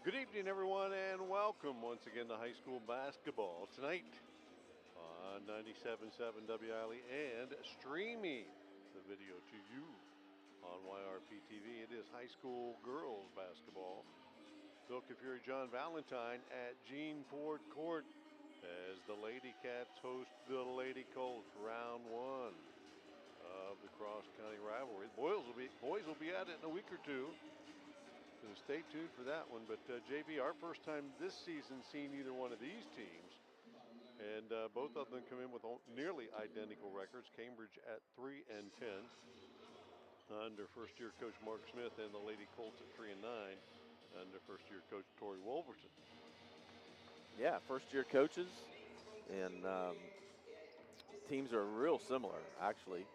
Good evening, everyone, and welcome once again to high school basketball. Tonight on 97.7 WILE and streaming the video to you on YRP TV. It is high school girls basketball. Phil Kafury, John Valentine at Gene Ford Court as the Lady Cats host the Lady Colts, round one of the cross-county rivalry. Boys will be at it in a week or two. So stay tuned for that one. But JB, our first time this season seeing either one of these teams, and both of them come in with nearly identical records. Cambridge at 3-10 under first-year coach Mark Smith, and the Lady Colts at 3-9 under first-year coach Tori Wolverton. Yeah, first-year coaches, and teams are real similar actually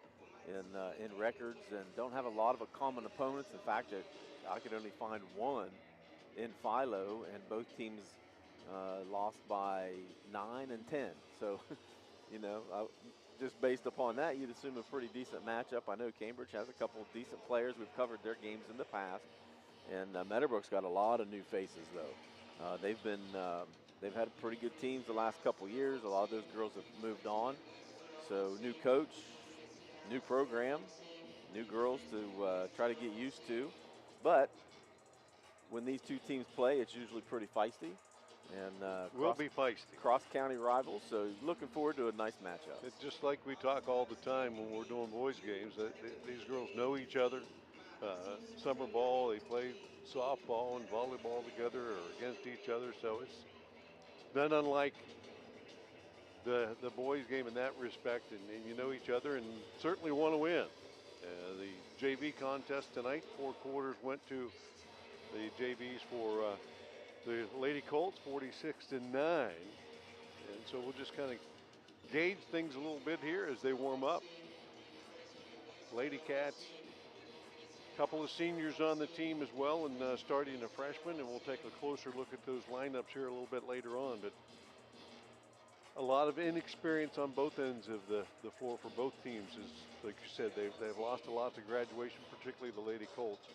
in records, and don't have a lot of common opponents. In fact, I could only find one in Philo, and both teams lost by 9 and 10. So, just based upon that, you'd assume a pretty decent matchup. I know Cambridge has a couple of decent players. We've covered their games in the past, and Meadowbrook's got a lot of new faces though. They've had pretty good teams the last couple years. A lot of those girls have moved on. So new coach, new program, new girls to try to get used to. But when these two teams play, it's usually pretty feisty. And will be feisty. Cross-county rivals, so looking forward to a nice matchup. It's just like we talk all the time when we're doing boys games. These girls know each other. Summer ball, they play softball and volleyball together or against each other. So it's not unlike the boys game in that respect, and you know each other and certainly want to win. The JV contest tonight, 4 quarters went to the JVs for the Lady Colts, 46-9. And so we'll just kind of gauge things a little bit here as they warm up. Lady Cats, a couple of seniors on the team as well, and starting a freshman, and we'll take a closer look at those lineups here a little bit later on. But a lot of inexperience on both ends of the floor for both teams. Is, like you said, they've lost a lot to graduation, particularly the Lady Colts,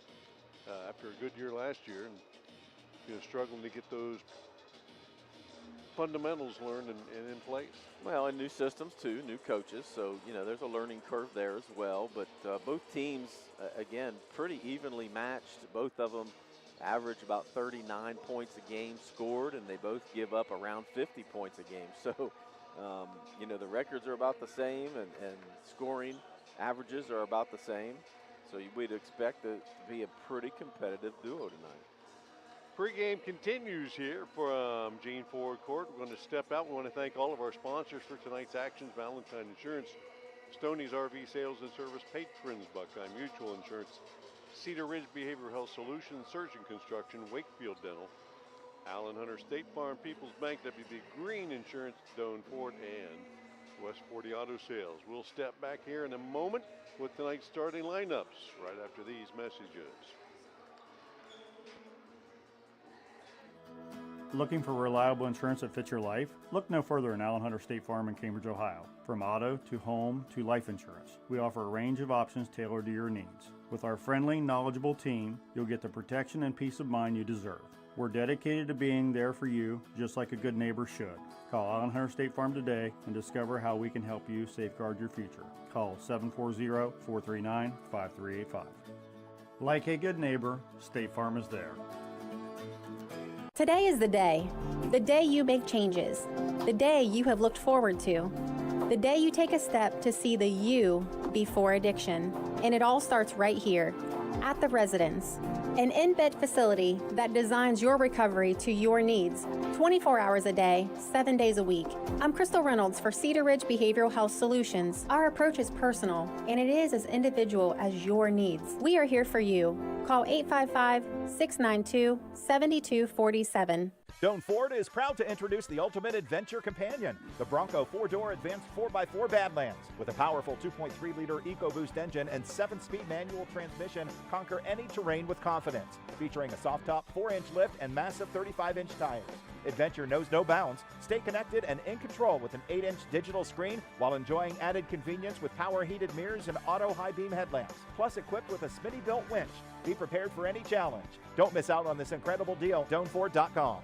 after a good year last year, and struggling to get those fundamentals learned and in place. Well, and new systems too, new coaches, so there's a learning curve there as well. But both teams, again, pretty evenly matched. Both of them average about 39 points a game scored, and they both give up around 50 points a game. So, the records are about the same, and scoring averages are about the same. So we'd expect it to be a pretty competitive duo tonight. Pre-game continues here from Gene Ford Court. We're going to step out. We want to thank all of our sponsors for tonight's actions: Valentine Insurance, Stoney's RV Sales and Service, Patrons, Buckeye Mutual Insurance, Cedar Ridge Behavioral Health Solutions, Surgeon Construction, Wakefield Dental, Allen Hunter State Farm, People's Bank, WB Green Insurance, Doan Ford, and West 40 Auto Sales. We'll step back here in a moment with tonight's starting lineups right after these messages. Looking for reliable insurance that fits your life? Look no further than Allen Hunter State Farm in Cambridge, Ohio. From auto to home to life insurance, we offer a range of options tailored to your needs. With our friendly, knowledgeable team, you'll get the protection and peace of mind you deserve. We're dedicated to being there for you, just like a good neighbor should. Call Allen Hunter State Farm today and discover how we can help you safeguard your future. Call 740-439-5385. Like a good neighbor, State Farm is there. Today is the day you make changes, the day you have looked forward to, the day you take a step to see the you before addiction. And it all starts right here at The Residence, an in-bed facility that designs your recovery to your needs, 24 hours a day, 7 days a week. I'm Crystal Reynolds for Cedar Ridge Behavioral Health Solutions. Our approach is personal, and it is as individual as your needs. We are here for you. Call 855-692-7247. Doan Ford is proud to introduce the ultimate adventure companion, the Bronco 4-door advanced 4x4 Badlands. With a powerful 2.3-liter EcoBoost engine and 7-speed manual transmission, conquer any terrain with confidence. Featuring a soft top 4-inch lift and massive 35-inch tires. Adventure knows no bounds. Stay connected and in control with an 8-inch digital screen while enjoying added convenience with power-heated mirrors and auto high-beam headlamps, plus equipped with a Smitty-built winch. Be prepared for any challenge. Don't miss out on this incredible deal. DoanFord.com.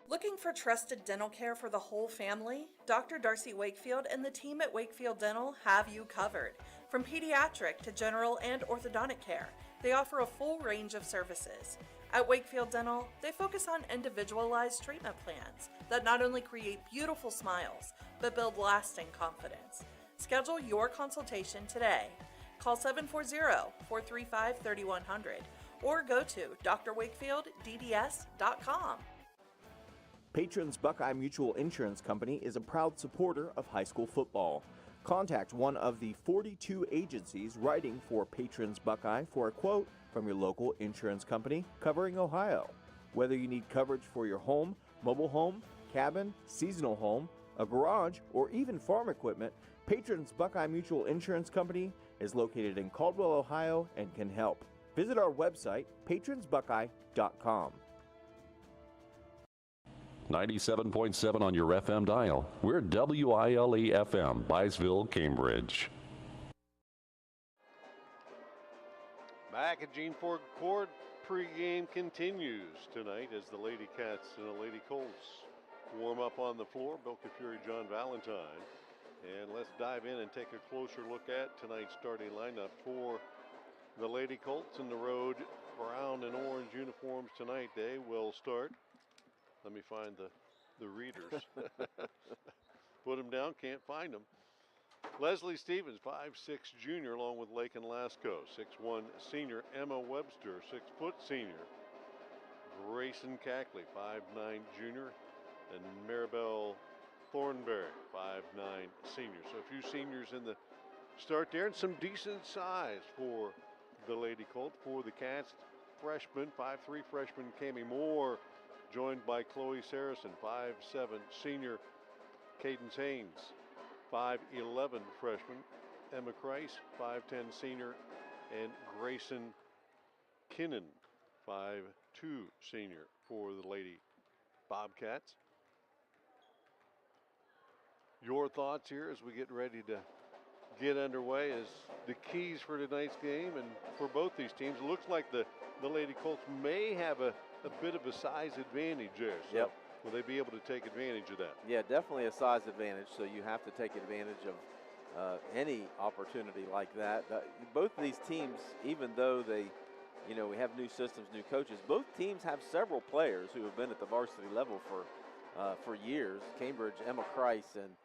Looking for trusted dental care for the whole family? Dr. Darcy Wakefield and the team at Wakefield Dental have you covered. From pediatric to general and orthodontic care, they offer a full range of services. At Wakefield Dental, they focus on individualized treatment plans that not only create beautiful smiles, but build lasting confidence. Schedule your consultation today. Call 740-435-3100 or go to drwakefieldDDS.com. Patrons Buckeye Mutual Insurance Company is a proud supporter of high school football. Contact one of the 42 agencies writing for Patrons Buckeye for a quote from your local insurance company covering Ohio. Whether you need coverage for your home, mobile home, cabin, seasonal home, a garage, or even farm equipment, Patrons Buckeye Mutual Insurance Company is located in Caldwell, Ohio, and can help. Visit our website, patronsbuckeye.com. 97.7 on your FM dial. We're WILE FM, Byesville, Cambridge. Back at Gene Ford Court, pregame continues tonight as the Lady Cats and the Lady Colts warm up on the floor. Bill Kafury, John Valentine. And let's dive in and take a closer look at tonight's starting lineup for the Lady Colts in the road brown and orange uniforms tonight. They will start. Let me find the readers. Put them down, can't find them. Leslie Stevens, 5'6" junior, along with Lakin Lasco. 6'1" senior Emma Webster, 6' senior. Grayson Cackley, 5'9" junior. And Maribel Thornberry, 5'9" senior. So a few seniors in the start there and some decent size for the Lady Colt. For the Cats, freshman, 5'3" freshman Cami Moore, joined by Chloe Saracen, 5'7" senior Cadence Haynes, 5'11" freshman Emma Kreis, 5'10" senior, and Grayson Kinnan, 5'2" senior for the Lady Bobcats. Your thoughts here as we get ready to get underway as the keys for tonight's game and for both these teams. It looks like the Lady Colts may have a bit of a size advantage there. So yep. Will they be able to take advantage of that? Yeah, definitely a size advantage, so you have to take advantage of any opportunity like that. Both of these teams, even though they, we have new systems, new coaches, both teams have several players who have been at the varsity level for years. Cambridge, Emma Kreis, and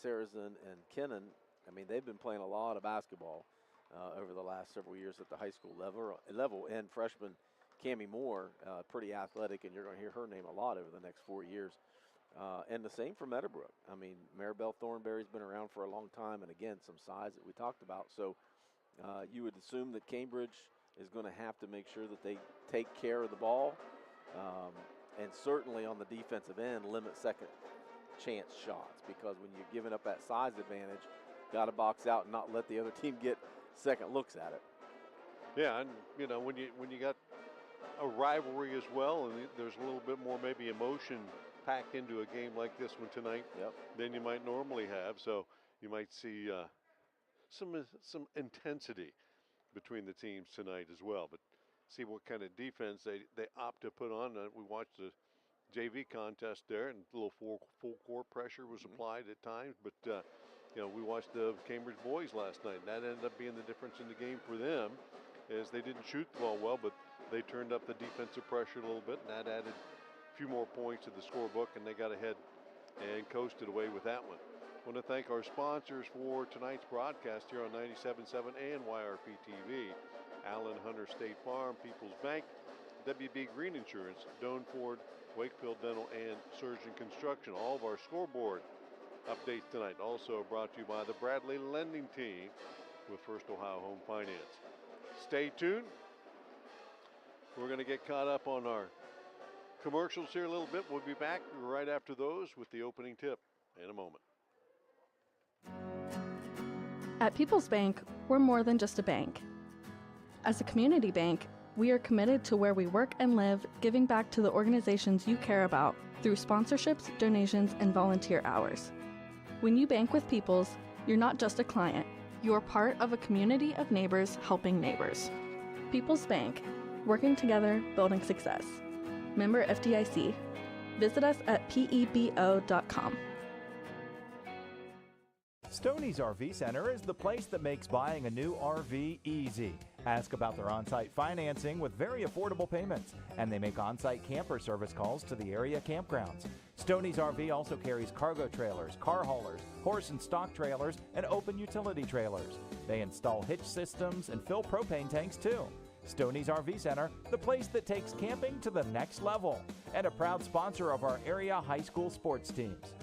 Saracen and Kinnan, they've been playing a lot of basketball over the last several years at the high school level. And freshman Cami Moore, pretty athletic, and you're going to hear her name a lot over the next 4 years. And the same for Meadowbrook. Maribel Thornberry's been around for a long time, and again, some size that we talked about. So you would assume that Cambridge is going to have to make sure that they take care of the ball, and certainly on the defensive end, limit second chance shots, because when you're giving up that size advantage, got to box out and not let the other team get second looks at it. Yeah, and when you got a rivalry as well, and there's a little bit more maybe emotion packed into a game like this one tonight than you might normally have. So you might see some intensity between the teams tonight as well. But see what kind of defense they opt to put on. We watched the JV contest there, and a little full court pressure was applied at times. But we watched the Cambridge boys last night, and that ended up being the difference in the game for them, as they didn't shoot the ball well, but they turned up the defensive pressure a little bit, and that added a few more points to the scorebook, and they got ahead and coasted away with that one. I want to thank our sponsors for tonight's broadcast here on 97.7 and YRP TV. Allen Hunter State Farm, People's Bank, WB Green Insurance, Doan Ford, Wakefield Dental, and Surgeon Construction. All of our scoreboard updates tonight also brought to you by the Bradley Lending Team with First Ohio Home Finance. Stay tuned. We're going to get caught up on our commercials here a little bit. We'll be back right after those with the opening tip in a moment. At People's Bank, we're more than just a bank. As a community bank, We are committed to where we work and live, giving back to the organizations you care about through sponsorships, donations, and volunteer hours. When you bank with Peoples, you're not just a client. You're part of a community of neighbors helping neighbors. Peoples Bank, working together, building success. Member FDIC. Visit us at pebo.com. Stoney's RV Center is the place that makes buying a new RV easy. Ask about their on-site financing with very affordable payments, and they make on-site camper service calls to the area campgrounds. Stoney's RV also carries cargo trailers, car haulers, horse and stock trailers, and open utility trailers. They install hitch systems and fill propane tanks too. Stoney's RV Center, the place that takes camping to the next level, and a proud sponsor of our area high school sports teams.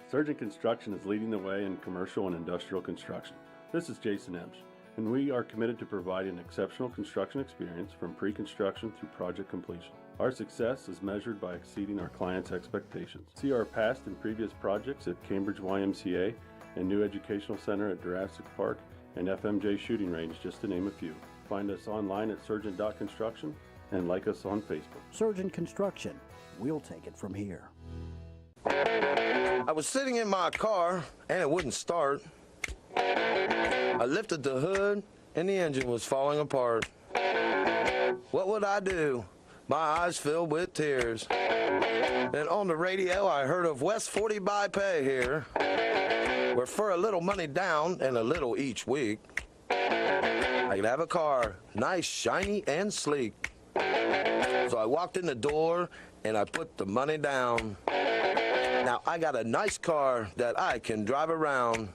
Surgeon Construction is leading the way in commercial and industrial construction. This is Jason Emsch, and we are committed to providing exceptional construction experience from pre-construction through project completion. Our success is measured by exceeding our clients' expectations. See our past and previous projects at Cambridge YMCA and New Educational Center at Jurassic Park and FMJ Shooting Range, just to name a few. Find us online at surgeon.construction and like us on Facebook. Surgeon Construction. We'll take it from here. I was sitting in my car and it wouldn't start. I lifted the hood and the engine was falling apart. What would I do? My eyes filled with tears. Then on the radio I heard of West 40 by Pay here, where for a little money down and a little each week, I could have a car, nice, shiny, and sleek. So I walked in the door and I put the money down. Now I got a nice car that I can drive around.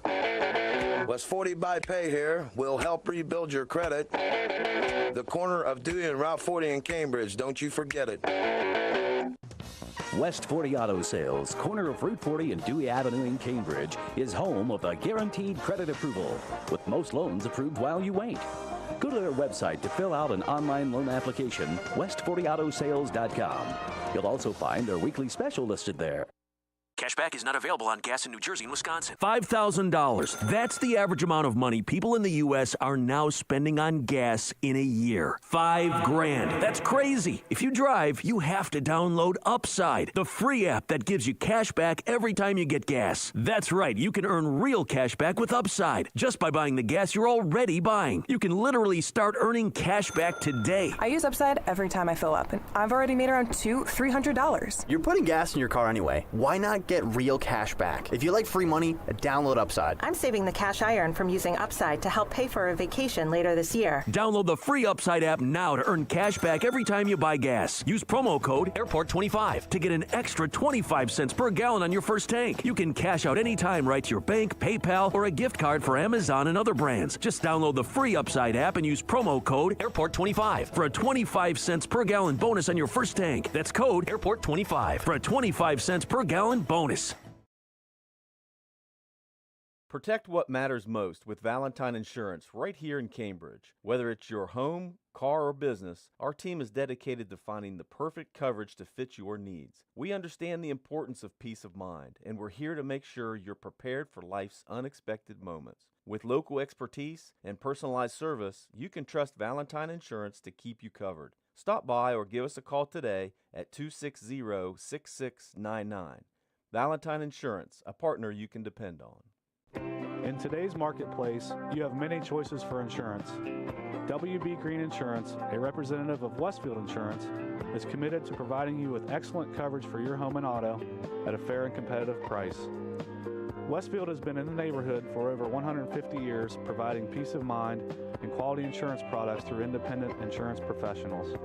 West 40 by Pay here will help rebuild your credit. The corner of Dewey and Route 40 in Cambridge, don't you forget it. West 40 Auto Sales, corner of Route 40 and Dewey Avenue in Cambridge, is home of a guaranteed credit approval, with most loans approved while you wait. Go to their website to fill out an online loan application, west40autosales.com. You'll also find their weekly special listed there. Cashback is not available on gas in New Jersey and Wisconsin. $5,000. That's the average amount of money people in the U.S. are now spending on gas in a year. $5,000. That's crazy. If you drive, you have to download Upside, the free app that gives you cash back every time you get gas. That's right. You can earn real cash back with Upside just by buying the gas you're already buying. You can literally start earning cash back today. I use Upside every time I fill up, and I've already made around $300. You're putting gas in your car anyway. Why not get real cash back? If you like free money, download Upside. I'm saving the cash I earn from using Upside to help pay for a vacation later this year. Download the free Upside app now to earn cash back every time you buy gas. Use promo code AIRPORT25 to get an extra 25 cents per gallon on your first tank. You can cash out anytime right to your bank, PayPal, or a gift card for Amazon and other brands. Just download the free Upside app and use promo code AIRPORT25 for a 25 cents per gallon bonus on your first tank. That's code AIRPORT25 for a 25 cents per gallon bonus. Protect what matters most with Valentine Insurance right here in Cambridge. Whether it's your home, car, or business, our team is dedicated to finding the perfect coverage to fit your needs. We understand the importance of peace of mind, and we're here to make sure you're prepared for life's unexpected moments. With local expertise and personalized service, you can trust Valentine Insurance to keep you covered. Stop by or give us a call today at 260-6699. Valentine Insurance, a partner you can depend on. In today's marketplace, you have many choices for insurance. WB Green Insurance, a representative of Westfield Insurance, is committed to providing you with excellent coverage for your home and auto at a fair and competitive price. Westfield has been in the neighborhood for over 150 years, providing peace of mind and quality insurance products through independent insurance professionals.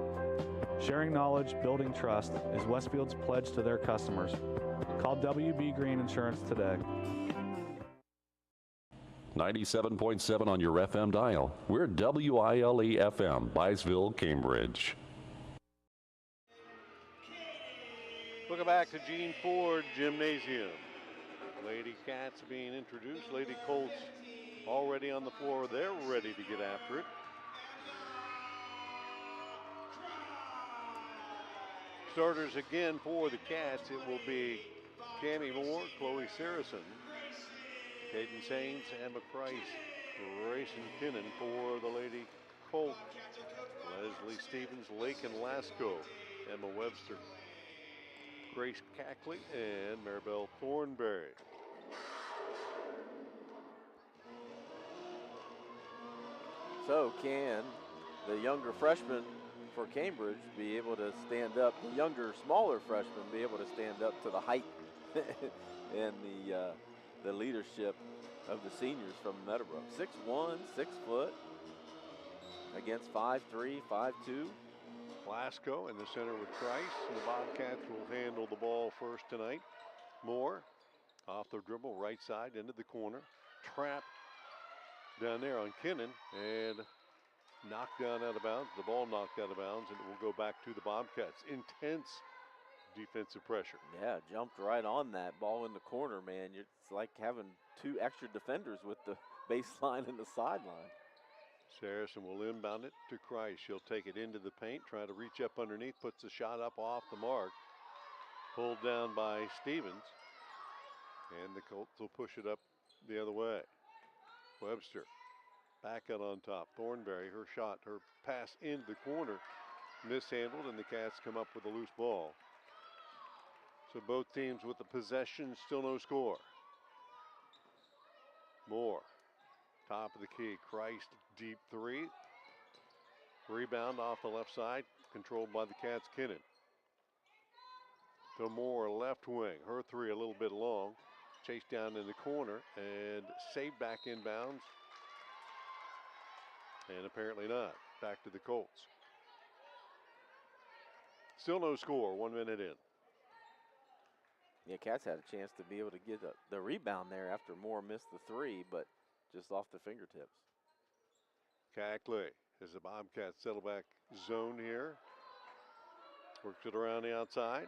Sharing knowledge, building trust is Westfield's pledge to their customers. Call WB Green Insurance today. 97.7 on your FM dial. We're WILE FM, Byesville, Cambridge. Welcome back to Gene Ford Gymnasium. Lady Cats being introduced. Lady Colts already on the floor. They're ready to get after it. Starters again for the Cats. It will be Cammie Moore, Chloe Saracen, Caden Sains, Emma Price, Grace Jason Kinnan for the Lady Colts. Leslie Stevens, Lakin Lasco, Emma Webster, Grace Cackley, and Maribel Thornberry. So can the younger freshman for Cambridge be able to stand up, the younger, smaller freshman be able to stand up to the height and the leadership of the seniors from Meadowbrook? 6'1", 6 foot, against 5'3", 5'2". Lasco in the center with Price, and the Bobcats will handle the ball first tonight. Moore off the dribble, right side into the corner. Trap down there on Kinnan, and knocked down out of bounds. The ball knocked out of bounds, and it will go back to the Bobcats. Intense defensive pressure. Yeah, jumped right on that ball in the corner, man. It's like having 2 extra defenders with the baseline and the sideline. Saracen will inbound it to Christ. She'll take it into the paint, try to reach up underneath, puts the shot up off the mark. Pulled down by Stevens, and the Colts will push it up the other way. Webster back out on top. Thornberry, her shot, her pass into the corner, mishandled, and the Cats come up with a loose ball. So both teams with the possession, still no score. Moore, top of the key. Christ, deep 3. Rebound off the left side, controlled by the Cats. Kinnan. To Moore, left wing. Her 3 a little bit long. Chased down in the corner and saved back inbounds. And apparently not. Back to the Colts. Still no score, 1 minute in. Yeah, Cats had a chance to be able to get the rebound there after Moore missed the 3, but just off the fingertips. Cackley as the Bobcats settle back zone here. Works it around the outside.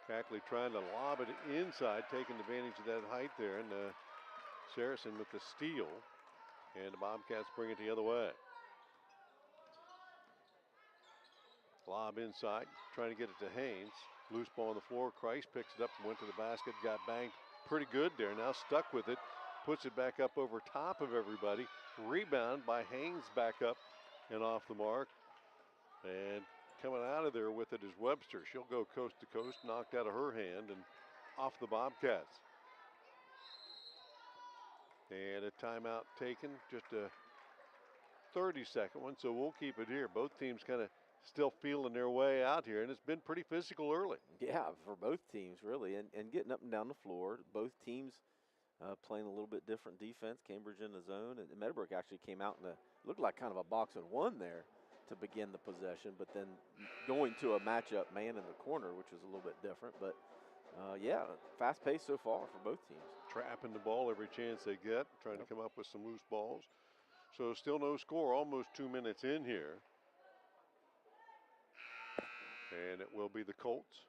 Cackley trying to lob it inside, taking advantage of that height there, and Saracen with the steal, and the Bobcats bring it the other way. Lob inside, trying to get it to Haynes. Loose ball on the floor. Christ picks it up, went to the basket, got banged pretty good there. Now stuck with it, puts it back up over top of everybody. Rebound by Haynes, back up and off the mark. And coming out of there with it is Webster. She'll go coast to coast, knocked out of her hand and off the Bobcats. And a timeout taken, just a 30-second one, so we'll keep it here. Both teams kind of still feeling their way out here, and it's been pretty physical early. Yeah, for both teams, really, and getting up and down the floor. Both teams playing a little bit different defense. Cambridge in the zone, and Meadowbrook actually came out in looked like kind of a box and 1 there to begin the possession, but then going to a matchup man in the corner, which was a little bit different. But yeah, fast pace so far for both teams. Trapping the ball every chance they get, trying to come up with some loose balls. So still no score, almost 2 minutes in here. And it will be the Colts.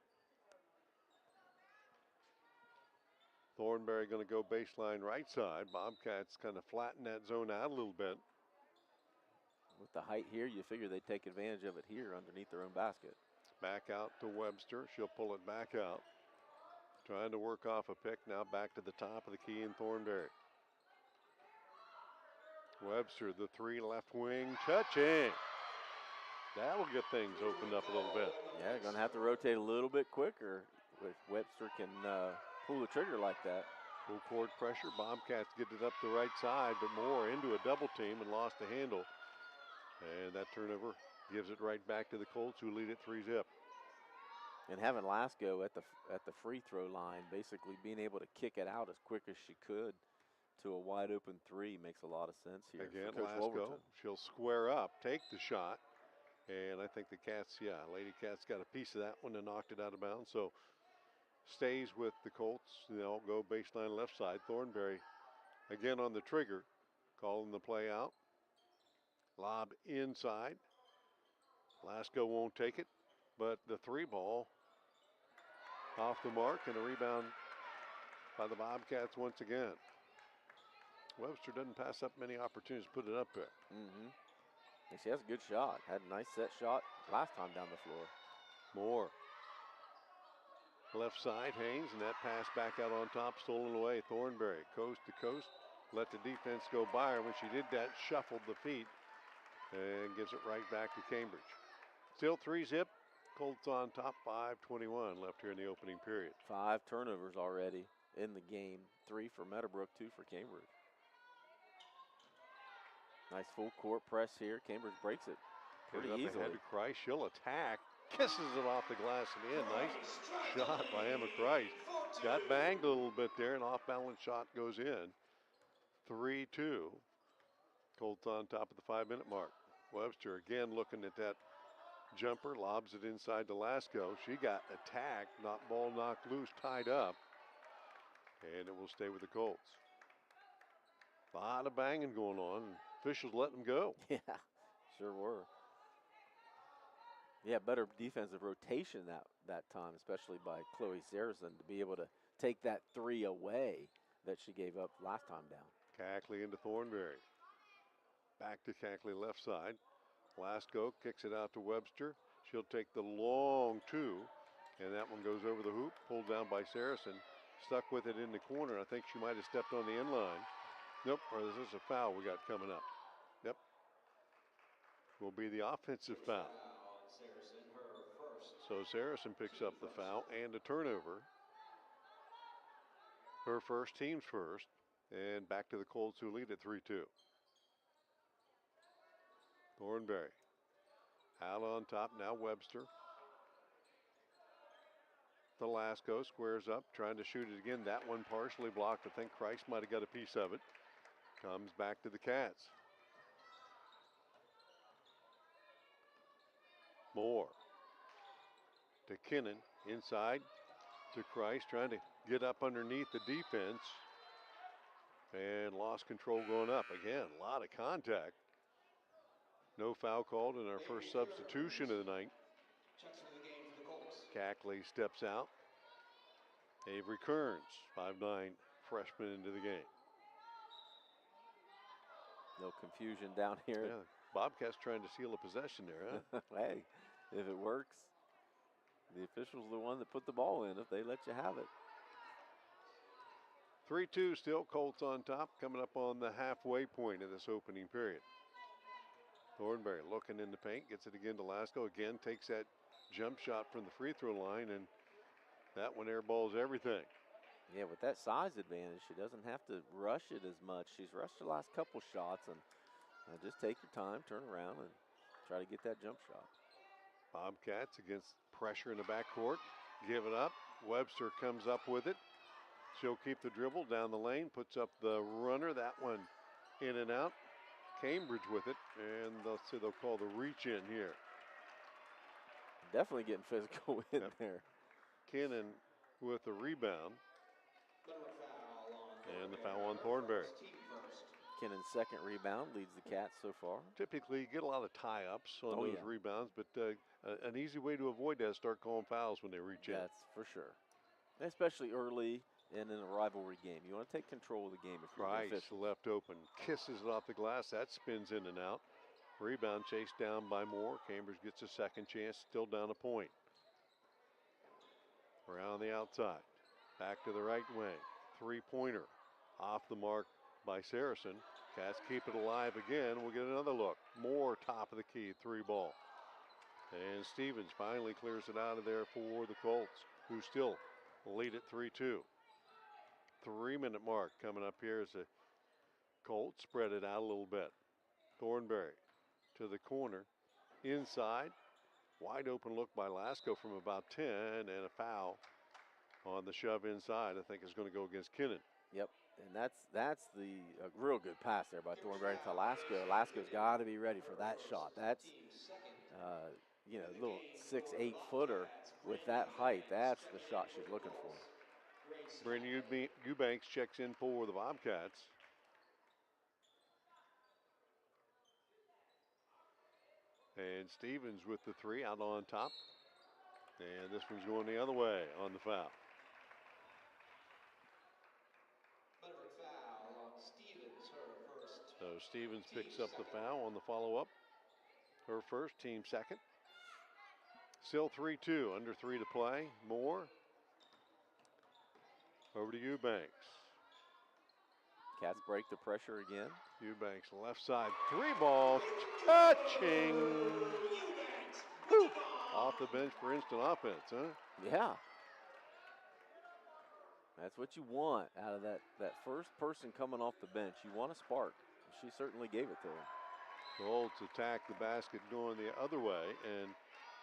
Thornberry going to go baseline right side. Bobcats kind of flatten that zone out a little bit. With the height here, you figure they'd take advantage of it here underneath their own basket. Back out to Webster. She'll pull it back out. Trying to work off a pick. Now back to the top of the key in Thornberry. Webster, the 3, left wing, touching. That'll get things opened up a little bit. Yeah, going to have to rotate a little bit quicker if Webster can pull the trigger like that. Full court pressure. Bobcats get it up the right side, but Moore into a double team and lost the handle. And that turnover gives it right back to the Colts, who lead it 3-zip. And having Lasco at the free throw line, basically being able to kick it out as quick as she could to a wide open 3 makes a lot of sense here. Again, for Coach Lasco, Wolverton. she'll square up, take the shot, and I think the Cats, Lady Cats got a piece of that one and knocked it out of bounds. So stays with the Colts. They'll go baseline left side. Thornberry again on the trigger, calling the play out. Lob inside. Lasco won't take it, but the 3 ball off the mark, and a rebound by the Bobcats once again. Webster doesn't pass up many opportunities to put it up there. Mm-hmm. And she has a good shot. Had a nice set shot last time down the floor. Moore Left side, Haynes, and that pass back out on top, stolen away. Thornberry, coast to coast, let the defense go by her. When she did that, shuffled the feet and gives it right back to Cambridge. Still 3-zip. Colts on top, 5:21 left here in the opening period. 5 turnovers already in the game. 3 for Meadowbrook, 2 for Cambridge. Nice full court press here. Cambridge breaks it pretty easily. Ahead to Christ. She'll attack. Kisses it off the glass and in. Nice shot by Emma Christ. Got banged a little bit there. An off-balance shot goes in. 3-2. Colts on top of the 5-minute mark. Webster again looking at that jumper. Lobs it inside to Lasco. She got attacked. Ball knocked loose. Tied up. And it will stay with the Colts. A lot of banging going on. Officials letting them go. Yeah, sure were. Yeah, better defensive rotation that time, especially by Chloe Saracen, to be able to take that 3 away that she gave up last time down. Cackley into Thornberry. Back to Cackley left side. Lasco kicks it out to Webster. She'll take the long 2, and that one goes over the hoop, pulled down by Saracen. Stuck with it in the corner. I think she might have stepped on the end line. Nope, or this is a foul we got coming up. Yep. Will be the offensive foul. So Saracen picks up the foul and a turnover. Her first, team's first. And back to the Colts, who lead at 3-2. Thornberry out on top, now Webster. Lasco squares up, trying to shoot it again. That one partially blocked. I think Christ might have got a piece of it. Comes back to the Cats. Moore to Kinnan, inside to Christ, trying to get up underneath the defense. And lost control going up. Again, a lot of contact. No foul called in our first substitution of the night. Cackley steps out. Avery Kearns, 5'9", freshman into the game. No confusion down here. Yeah, Bobcats trying to steal a possession there, huh? Hey, if it works, the official's the one that put the ball in if they let you have it. 3-2 still, Colts on top, coming up on the halfway point of this opening period. Thornberry looking in the paint, gets it again to Lasco. Again, takes that jump shot from the free throw line, and that one airballs everything. Yeah, with that size advantage, she doesn't have to rush it as much. She's rushed the last couple shots, and just take your time, turn around, and try to get that jump shot. Bobcats against pressure in the backcourt. Give it up. Webster comes up with it. She'll keep the dribble down the lane, puts up the runner. That one in and out. Cambridge with it, and they'll call the reach in here. Definitely getting physical in there. Kinnan with the rebound. And the foul on Thornberry. Kinnan's second rebound leads the Cats so far. Typically, you get a lot of tie-ups on those rebounds, but an easy way to avoid that is start calling fouls when they reach in. That's for sure. Especially early and in a rivalry game. You want to take control of the game if you're Price left open, kisses it off the glass. That spins in and out. Rebound chased down by Moore. Cambridge gets a second chance, still down a point. Around the outside, back to the right wing. Three-pointer off the mark by Saracen. Cats keep it alive again. We'll get another look. Moore top of the key, 3-ball. And Stevens finally clears it out of there for the Colts, who still lead at 3-2. 3-minute mark coming up here as the Colts spread it out a little bit. Thornberry to the corner, inside. Wide open look by Lasco from about 10, and a foul on the shove inside. I think is going to go against Kinnan. Yep, and that's the real good pass there by Thornberry to Lasco. Lasco's got to be ready for that shot. That's little 6'8" footer with that height. That's the shot she's looking for. Brandon Eubanks checks in for the Bobcats. And Stevens with the 3 out on top. And this one's going the other way on the foul. So Stevens picks up the foul on the follow-up. Her first, team second. Still 3-2, under 3 to play. Moore Over to Eubanks. Cats break the pressure again. Eubanks left side, 3-ball, touching. Woo. Off the bench for instant offense, huh? Yeah. That's what you want out of that first person coming off the bench. You want a spark. She certainly gave it to him. Colts attack the basket going the other way, and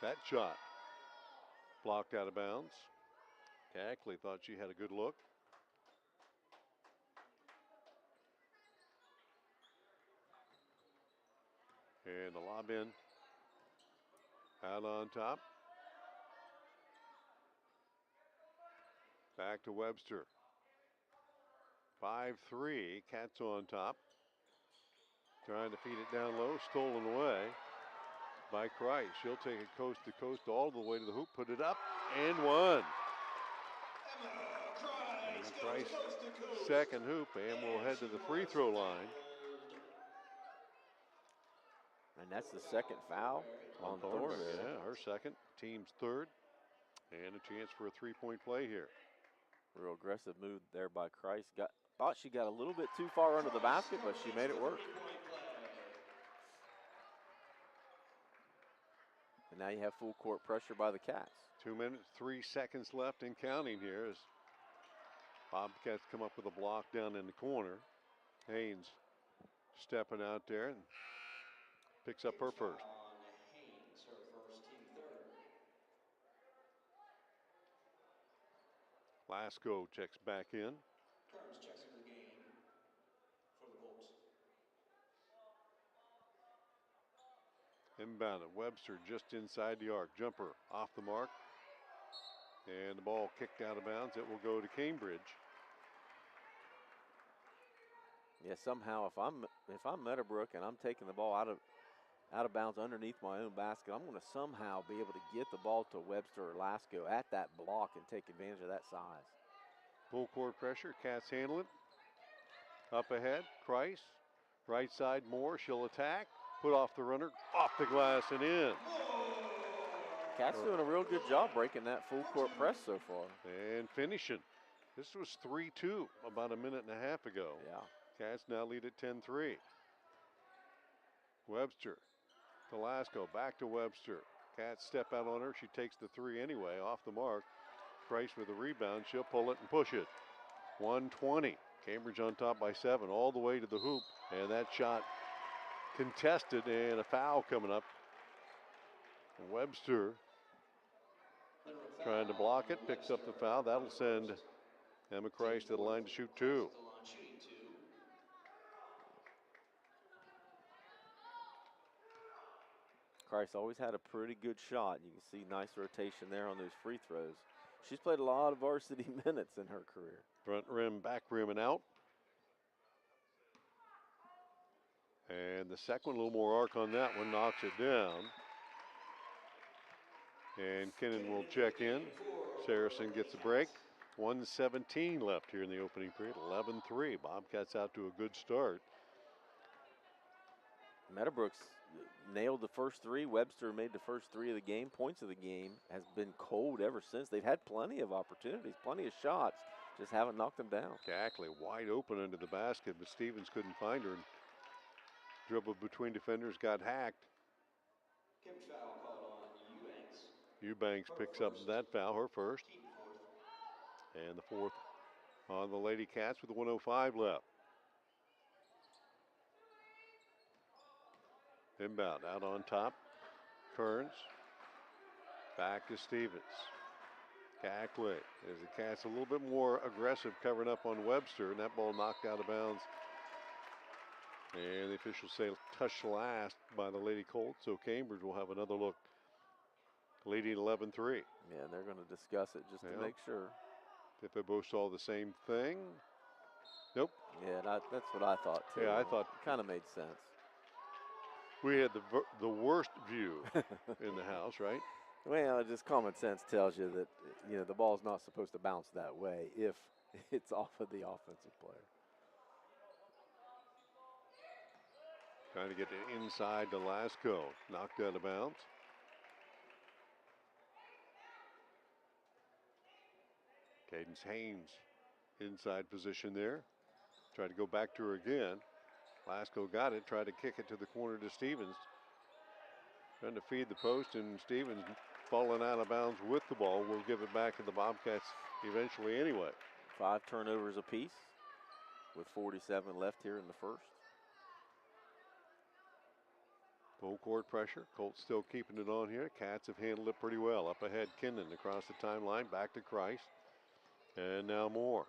that shot blocked out of bounds. Cackley thought she had a good look. And the lob in. Out on top. Back to Webster. 5-3. Cats on top. Trying to feed it down low. Stolen away by Christ. She'll take it coast to coast all the way to the hoop. Put it up and one. And Christ second hoop, and we'll head to the free throw line. And that's the second foul on Thornberry. Yeah, her second. Team's third. And a chance for a three-point play here. Real aggressive move there by Christ. Thought she got a little bit too far under the basket, but she made it work. And now you have full court pressure by the Cats. 2 minutes, 3 seconds left and counting here as Bobcats come up with a block down in the corner. Haynes stepping out there and picks up her first. Lasco checks back in. Kearns checks into the game for the Colts. Inbound at Webster just inside the arc. Jumper off the mark. And the ball kicked out of bounds. It will go to Cambridge. Yeah, somehow if I'm Meadowbrook and I'm taking the ball out of bounds underneath my own basket, I'm going to somehow be able to get the ball to Webster or Lasco at that block and take advantage of that size. Full court pressure. Cats handle it. Up ahead. Christ. Right side Moore. She'll attack. Put off the runner. Off the glass and in. Cats doing a real good job breaking that full court press so far. And finishing. This was 3-2 about a minute and a half ago. Yeah. Cats now lead at 10-3. Webster to Lasco. Back to Webster. Cats step out on her. She takes the three anyway. Off the mark. Price with the rebound. She'll pull it and push it. 120. Cambridge on top by 7 all the way to the hoop. And that shot contested and a foul coming up. Webster trying to block it. Picks up the foul. That'll send Emma Christ to the line to shoot 2. Christ always had a pretty good shot. You can see nice rotation there on those free throws. She's played a lot of varsity minutes in her career. Front rim, back rim, and out. And the second, a little more arc on that one, knocks it down. And Kennan will check in. Saracen gets a break. 1:17 left here in the opening period. 11-3. Bobcats out to a good start. Meadowbrook's nailed the first three. Webster made the first three of the game. Points of the game has been cold ever since. They've had plenty of opportunities, plenty of shots, just haven't knocked them down. Cackley wide open under the basket, but Stevens couldn't find her. And dribbled between defenders, got hacked. Foul called on Eubanks. Eubanks picks up that foul, her first. And the fourth on the Lady Cats with 1:05 left. Inbound out on top. Kearns. Back to Stevens. Cackley as the Cats a little bit more aggressive covering up on Webster, and that ball knocked out of bounds. And the officials say touch last by the Lady Colts, so Cambridge will have another look. Leading 11-3. Yeah, they're going to discuss it just to make sure. If they both saw the same thing. Nope. Yeah, that's what I thought too. Yeah, I thought it kind of made sense. We had the worst view in the house, right? Well, just common sense tells you that the ball's not supposed to bounce that way if it's off of the offensive player. Trying to get it inside to Lasco. Knocked out of bounds. Cadence Haynes inside position there. Tried to go back to her again. Lasco got it, tried to kick it to the corner to Stevens. Trying to feed the post, and Stevens falling out of bounds with the ball. We'll give it back to the Bobcats eventually anyway. 5 turnovers apiece with 47 left here in the first. Full court pressure. Colts still keeping it on here. Cats have handled it pretty well. Up ahead, Kinnan across the timeline, back to Christ. And now Moore.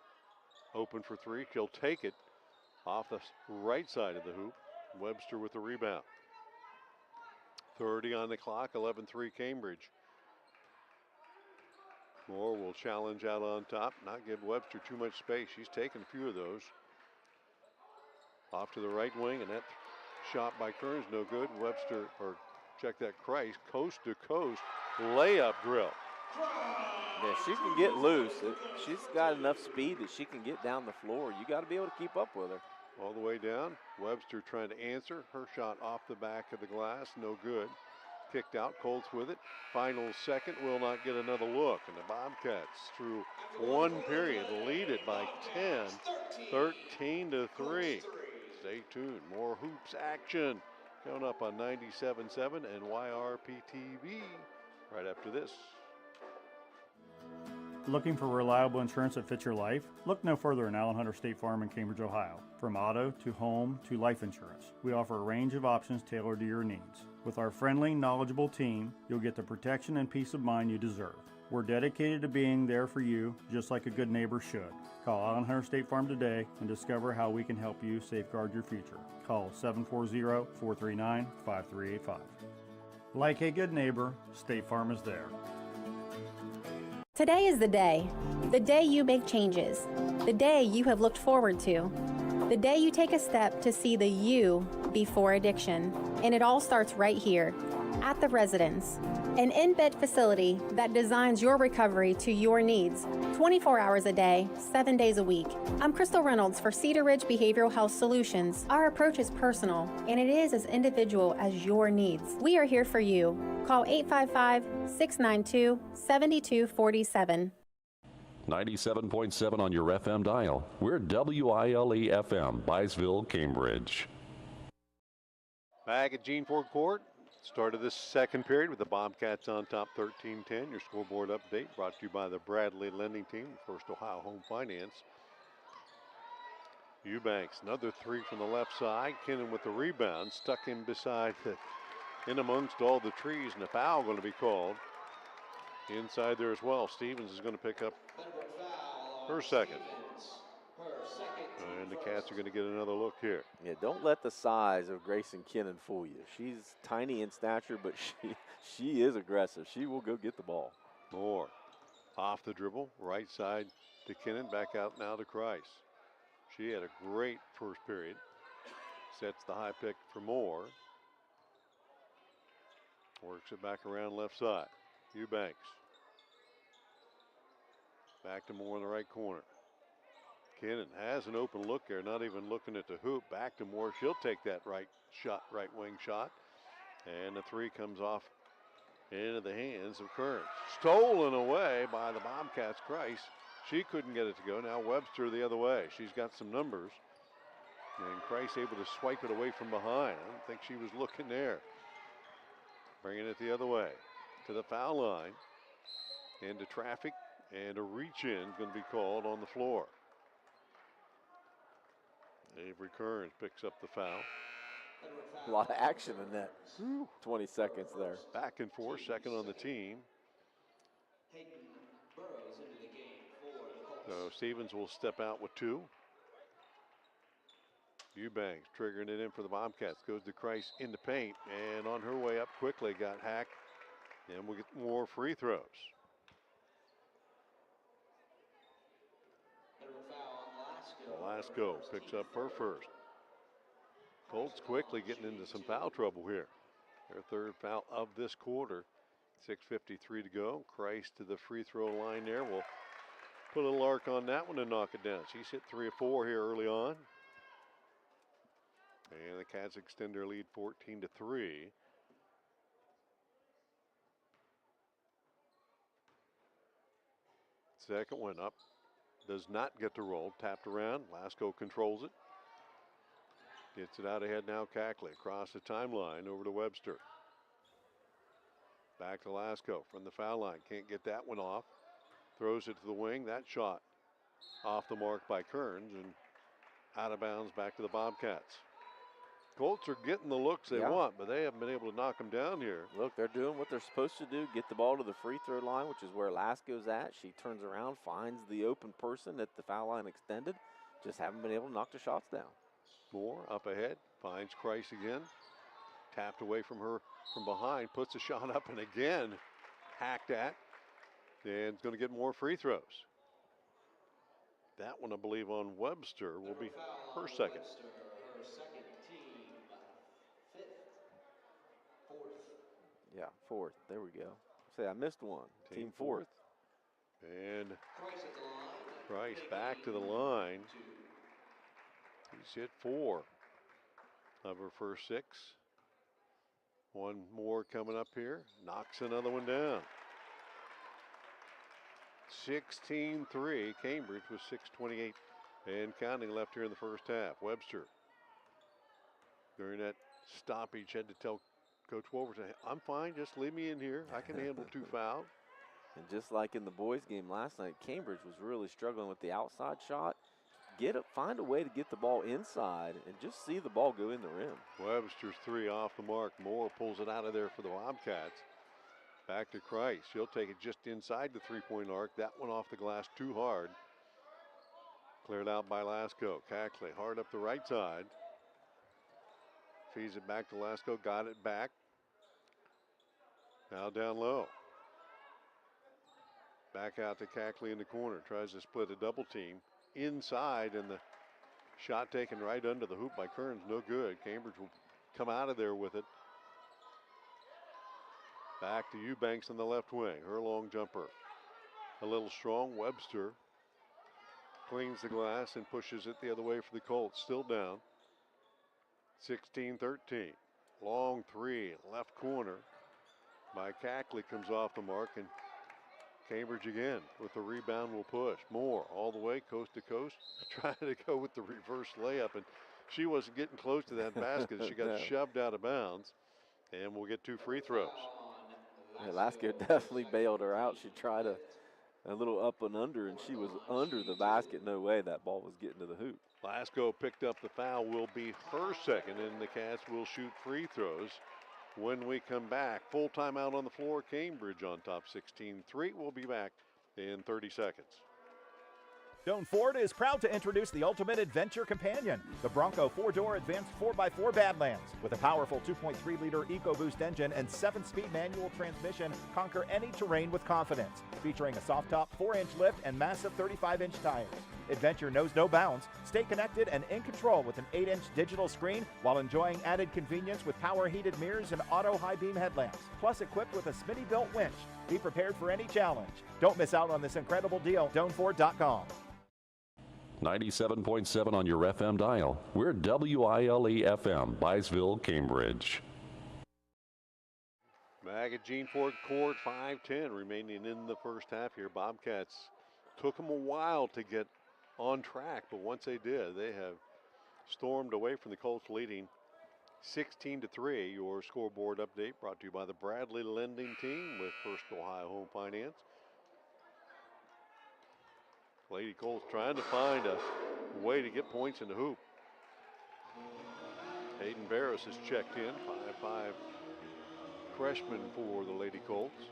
Open for three. She'll take it off the right side of the hoop. Webster with the rebound. 30 on the clock, 11-3 Cambridge. Moore will challenge out on top, not give Webster too much space. She's taken a few of those. Off to the right wing, and that shot by Kearns no good. Webster, or check that, Christ, coast to coast layup drill. Yeah, she can get loose. She's got enough speed that she can get down the floor. You got to be able to keep up with her. All the way down. Webster trying to answer. Her shot off the back of the glass, no good. Kicked out, Colts with it. Final second will not get another look. And the Bobcats through one period lead it by 10, 13-3. Stay tuned, more hoops action coming up on 97.7 and YRPTV right after this. Looking for reliable insurance that fits your life? Look no further than Allen Hunter State Farm in Cambridge, Ohio. From auto to home to life insurance, we offer a range of options tailored to your needs. With our friendly, knowledgeable team, you'll get the protection and peace of mind you deserve. We're dedicated to being there for you, just like a good neighbor should. Call Allen Hunter State Farm today and discover how we can help you safeguard your future. Call 740-439-5385. Like a good neighbor, State Farm is there. Today is the day you make changes, the day you have looked forward to, the day you take a step to see the you before addiction. And it all starts right here at the Residence, an in-bed facility that designs your recovery to your needs, 24 hours a day, 7 days a week. I'm Crystal Reynolds for Cedar Ridge Behavioral Health Solutions. Our approach is personal, and it is as individual as your needs. We are here for you. Call 855-692-7247. 97.7 on your FM dial. We're WILE FM, Byesville, Cambridge. Back at Gene Ford Court. Start of this second period with the Bobcats on top 13-10. Your scoreboard update brought to you by the Bradley Lending Team, First Ohio Home Finance. Eubanks, another three from the left side. Kinnan with the rebound, stuck in beside in amongst all the trees, and a foul going to be called. Inside there as well. Stevens is going to pick up her second. And the Cats are going to get another look here. Yeah, don't let the size of Grayson Kinnan fool you. She's tiny in stature, but she is aggressive. She will go get the ball. Moore off the dribble, right side to Kinnan, back out now to Christ. She had a great first period. Sets the high pick for Moore. Works it back around left side. Eubanks. Back to Moore in the right corner. Kinnan has an open look there, not even looking at the hoop. Back to Moore. She'll take that right wing shot. And the three comes off into the hands of Kearns. Stolen away by the Bobcats. Christ. She couldn't get it to go. Now Webster the other way. She's got some numbers. And Christ able to swipe it away from behind. I don't think she was looking there. Bringing it the other way to the foul line. Into traffic. And a reach-in going to be called on the floor. Avery Kearns picks up the foul. A lot of action in that 20 seconds there. Back and forth, second on the team. So Stevens will step out with two. Eubanks triggering it in for the Bobcats. Goes to Christ in the paint, and on her way up quickly got hacked. And we'll get more free throws. Lasco picks up her first. Colts quickly getting into some foul trouble here. Their third foul of this quarter. 6:53 to go. Christ to the free throw line there. We'll put a little arc on that one and knock it down. She's hit 3 of 4 here early on. And the Cats extend their lead 14-3. Second one up. does not get to roll. Tapped around. Lasco controls it. Gets it out ahead now. Cackley across the timeline over to Webster. Back to Lasco from the foul line. Can't get that one off. Throws it to the wing. That shot off the mark by Kearns and out of bounds back to the Bobcats. Colts are getting the looks they want, but they haven't been able to knock them down here. Look, they're doing what they're supposed to do, get the ball to the free throw line, which is where Lasco's at. She turns around, finds the open person at the foul line extended. Just haven't been able to knock the shots down. Moore up ahead, finds Kreis again. Tapped away from her from behind, puts a shot up and again hacked at. And is going to get more free throws. That one, I believe, on Webster will be her second. Her second, team fifth, fourth. Yeah, fourth. There we go. Say, I missed one. Team fourth. And Price back to the line. He's hit 4 of her first 6. One more coming up here. Knocks another one down. 16-3. Cambridge with 6:28 and counting left here in the first half. Webster, during that stoppage, had to tell Coach Wolverton, I'm fine, just leave me in here. I can handle 2 fouls. And just like in the boys' game last night, Cambridge was really struggling with the outside shot. Find a way to get the ball inside and just see the ball go in the rim. Webster's 3 off the mark. Moore pulls it out of there for the Bobcats. Back to Kreis. She'll take it just inside the 3-point arc. That one off the glass too hard. Cleared out by Lasco. Cackley hard up the right side. Feeds it back to Lasco. Got it back. Now down low. Back out to Cackley in the corner. Tries to split a double team. Inside, and the shot taken right under the hoop by Kearns. No good. Cambridge will come out of there with it. Back to Eubanks in the left wing. Her long jumper. A little strong. Webster cleans the glass and pushes it the other way for the Colts. Still down. 16-13. Long 3. Left corner by Cackley comes off the mark, and Cambridge again with the rebound will push. Moore all the way coast to coast. Trying to go with the reverse layup, and she wasn't getting close to that basket. She got shoved out of bounds, and we'll get 2 free throws. Yeah, Lasco definitely bailed her out. She tried a little up and under, and she was under the basket. No way that ball was getting to the hoop. Lasco picked up the foul, will be her second, and the Cats will shoot free throws when we come back. Full timeout on the floor. Cambridge on top 16-3. We'll be back in 30 seconds. Doan Ford is proud to introduce the ultimate adventure companion, the Bronco 4-door advanced 4x4 Badlands. With a powerful 2.3-liter EcoBoost engine and 7-speed manual transmission, conquer any terrain with confidence. Featuring a soft top 4-inch lift and massive 35-inch tires. Adventure knows no bounds. Stay connected and in control with an 8-inch digital screen while enjoying added convenience with power heated mirrors and auto high beam headlamps. Plus equipped with a Smitty built winch. Be prepared for any challenge. Don't miss out on this incredible deal. DoanFord.com. 97.7 on your FM dial. We're WILE FM, Byesville, Cambridge. Back at Gene Ford Court, 5:10 remaining in the first half here. Bobcats took them a while to get on track, but once they did, they have stormed away from the Colts, leading 16-3. Your scoreboard update brought to you by the Bradley Lending Team with First Ohio Home Finance. Lady Colts trying to find a way to get points in the hoop. Hayden Barris has checked in, 5'5" freshman for the Lady Colts.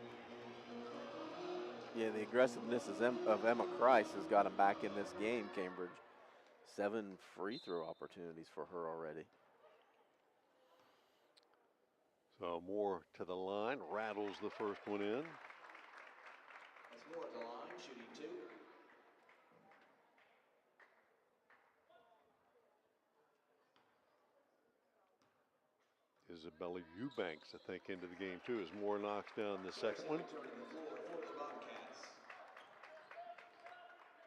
Yeah, the aggressiveness of Emma Kreis has got him back in this game, Cambridge. 7 free throw opportunities for her already. So Moore to the line, rattles the first one in. That's Moore at the line, shooting 2. Isabella Eubanks, I think, into the game too, as Moore knocks down the second one.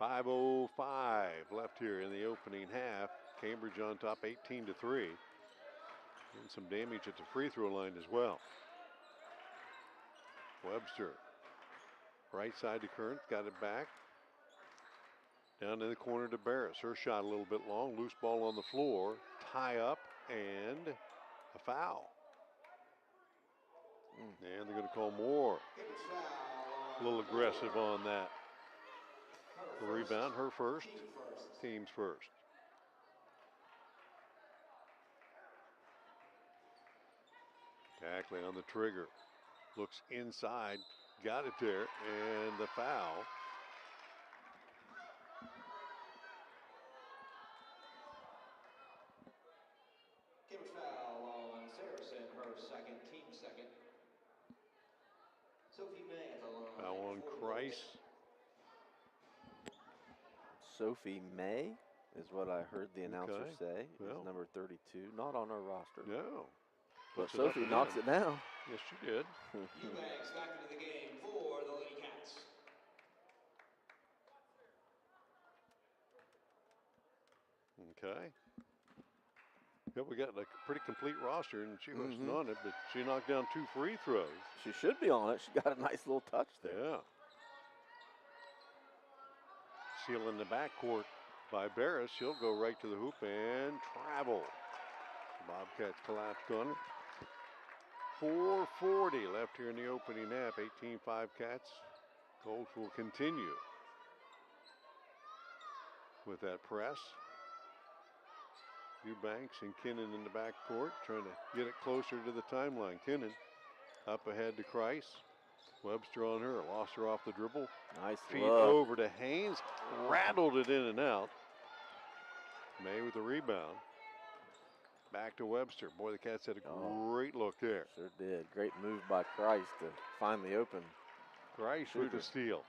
5:05 left here in the opening half. Cambridge on top 18-3. And some damage at the free throw line as well. Webster, right side to Kearns, got it back. Down in the corner to Barris. Her shot a little bit long. Loose ball on the floor. Tie up and a foul. And they're going to call more. A little aggressive on that. The rebound, her first. Team's first. Ackley on the trigger. Looks inside. Got it there. And the foul. Give a foul on Saracen, her second, team second. Sophie May at the line. Foul on Christ. Sophie May is what I heard the announcer say. Well, it's number 32, not on our roster. No. But Sophie knocks it down. Yes, she did. Eubanks back into the game for the Lady Cats. Okay. Yep, we got a pretty complete roster, and she wasn't on it, but she knocked down 2 free throws. She should be on it. She got a nice little touch there. Yeah. Seal in the backcourt by Barris. She'll go right to the hoop and travel. Bobcats collapsed on it. 4:40 left here in the opening half. 18-5 Cats. Colts will continue with that press. Eubanks and Kinnan in the backcourt trying to get it closer to the timeline. Kinnan up ahead to Christ. Webster on her, lost her off the dribble. Nice feed look. over to Haynes, rattled it in and out. May with the rebound. Back to Webster. Boy, the Cats had a great look there. Sure did. Great move by Christ to find the open. Christ with the steal.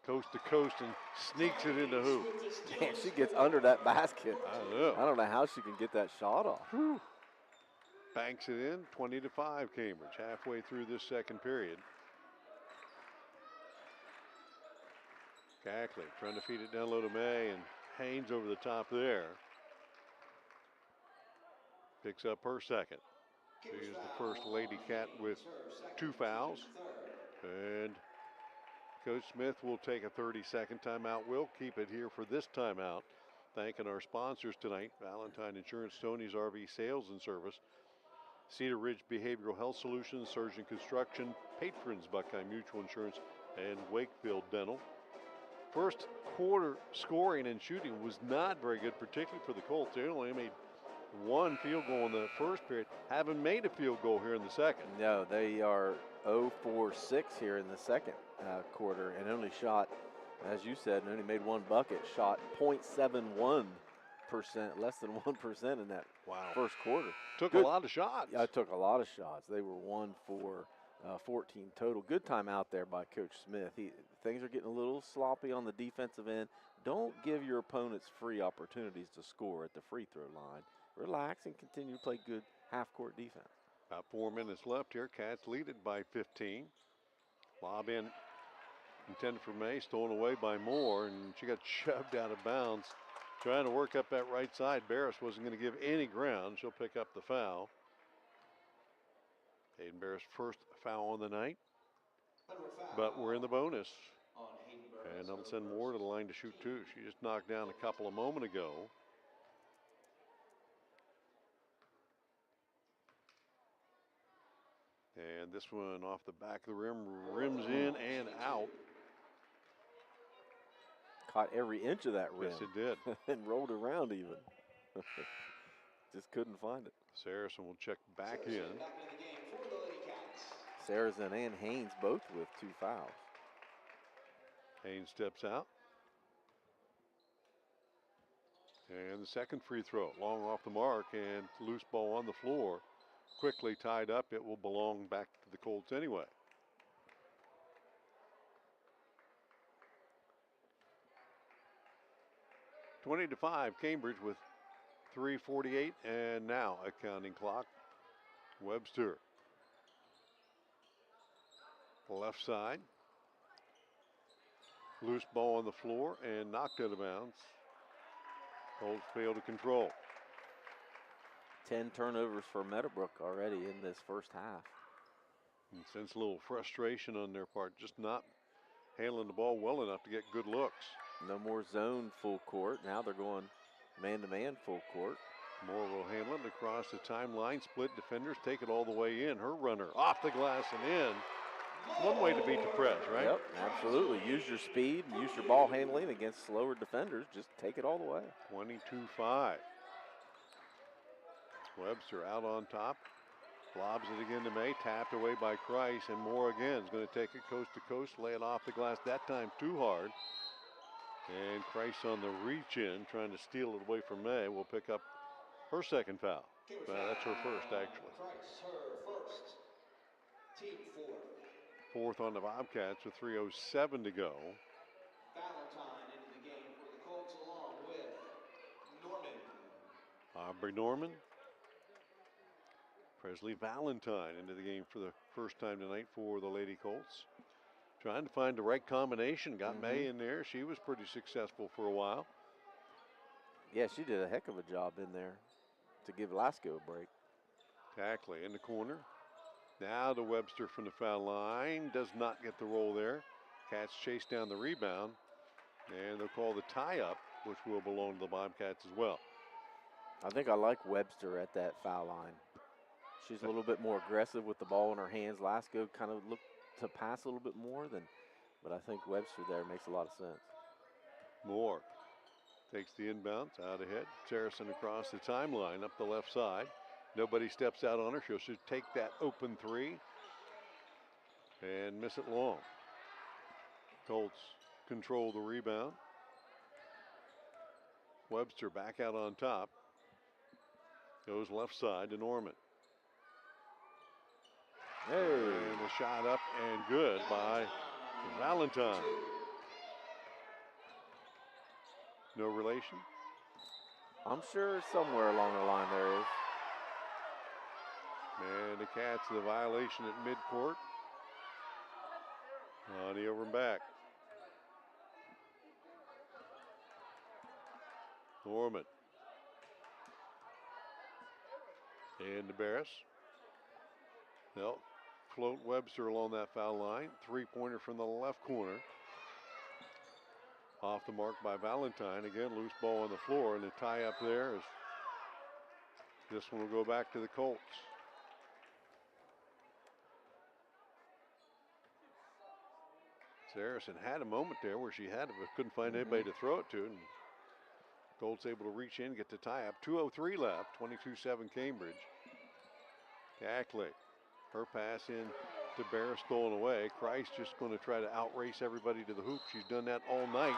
Coast to coast and sneaks it in the hoop. Damn, she gets under that basket. I don't know how she can get that shot off. Whew. Banks it in, 20-5 Cambridge, halfway through this second period. Cackley trying to feed it down low to May, and Haynes over the top there. Picks up her second. She is the first Lady Cat with 2 fouls. And Coach Smith will take a 30-second timeout. We'll keep it here for this timeout. Thanking our sponsors tonight, Valentine Insurance, Tony's RV Sales and Service, Cedar Ridge Behavioral Health Solutions, Surgeon Construction, Patrons Buckeye Mutual Insurance, and Wakefield Dental. First quarter scoring and shooting was not very good, particularly for the Colts. They only made 1 field goal in the first period. Haven't made a field goal here in the second. No, they are 0-for-6 here in the second quarter, and only shot, as you said, and only made 1 bucket. Shot 0.71%, less than 1% in that first quarter. Took a lot of shots. Yeah, it took a lot of shots. They were 1 for 14 total. Good time out there by Coach Smith. Things are getting a little sloppy on the defensive end. Don't give your opponents free opportunities to score at the free throw line. Relax and continue to play good half-court defense. About 4 minutes left here. Cats lead it by 15. Lob in intended for May, stolen away by Moore, and she got shoved out of bounds. Trying to work up that right side. Barris wasn't going to give any ground. She'll pick up the foul. Hayden Barris' first foul on the night. But we're in the bonus. And they'll send Moore to the line to shoot 2. She just knocked down a couple a moment ago. And this one off the back of the rim, rims in and out. Caught every inch of that rim. Yes, it did. And rolled around even. Just couldn't find it. Saracen will check back in. Saracen and Haynes both with 2 fouls. Haynes steps out. And the second free throw, long off the mark, and loose ball on the floor. Quickly tied up. It will belong back to the Colts anyway. (20-5) Cambridge with 3:48 and now a counting clock. Webster. Left side. Loose ball on the floor and knocked out of bounds. Colts fail to control. 10 turnovers for Meadowbrook already in this first half. And sense a little frustration on their part, just not handling the ball well enough to get good looks. No more zone full court. Now they're going man-to-man full court. Moore will handle it across the timeline. Split defenders take it all the way in. Her runner off the glass and in. One way to beat the press, right? Yep, absolutely. Use your speed and use your ball handling against slower defenders. Just take it all the way. 22-5. Webster out on top. Lobs it again to May. Tapped away by Kreis. And Moore again is going to take it coast to coast. Lay it off the glass. That time too hard. And Kreis on the reach in, trying to steal it away from May. Will pick up her second foul. Well, that's her first, actually. Price, her first. Team Fourth on the Bobcats with 3:07 to go. Valentine into the game for the Colts along with Norman. Aubrey Norman. Presley Valentine into the game for the first time tonight for the Lady Colts. Trying to find the right combination. Got May in there. She was pretty successful for a while. Yeah, she did a heck of a job in there to give Lasco a break. Tackley in the corner. Now to Webster from the foul line. Does not get the roll there. Cats chase down the rebound. And they'll call the tie-up, which will belong to the Bobcats as well. I think I like Webster at that foul line. She's a little bit more aggressive with the ball in her hands. Lasco kind of looked to pass a little bit more but I think Webster there makes a lot of sense. Moore takes the inbounds out ahead. Saracen across the timeline up the left side. Nobody steps out on her. She should take that open three and miss it long. Colts control the rebound. Webster back out on top. Goes left side to Norman. Hey. And the shot up and good by Valentine. No relation? I'm sure somewhere along the line there is. And the Cats, the violation at midcourt. Lonnie over and back. Norman. And to Barris. They'll float Webster along that foul line. Three-pointer from the left corner. Off the mark by Valentine. Again, loose ball on the floor, and the tie up there is this one will go back to the Colts. Saracen had a moment there where she had it, but couldn't find anybody to throw it to. And Colts able to reach in, get the tie up. 2:03 left, 22-7 Cambridge. Tackley. Her pass in to Barris, stolen away. Kreis just going to try to outrace everybody to the hoop. She's done that all night.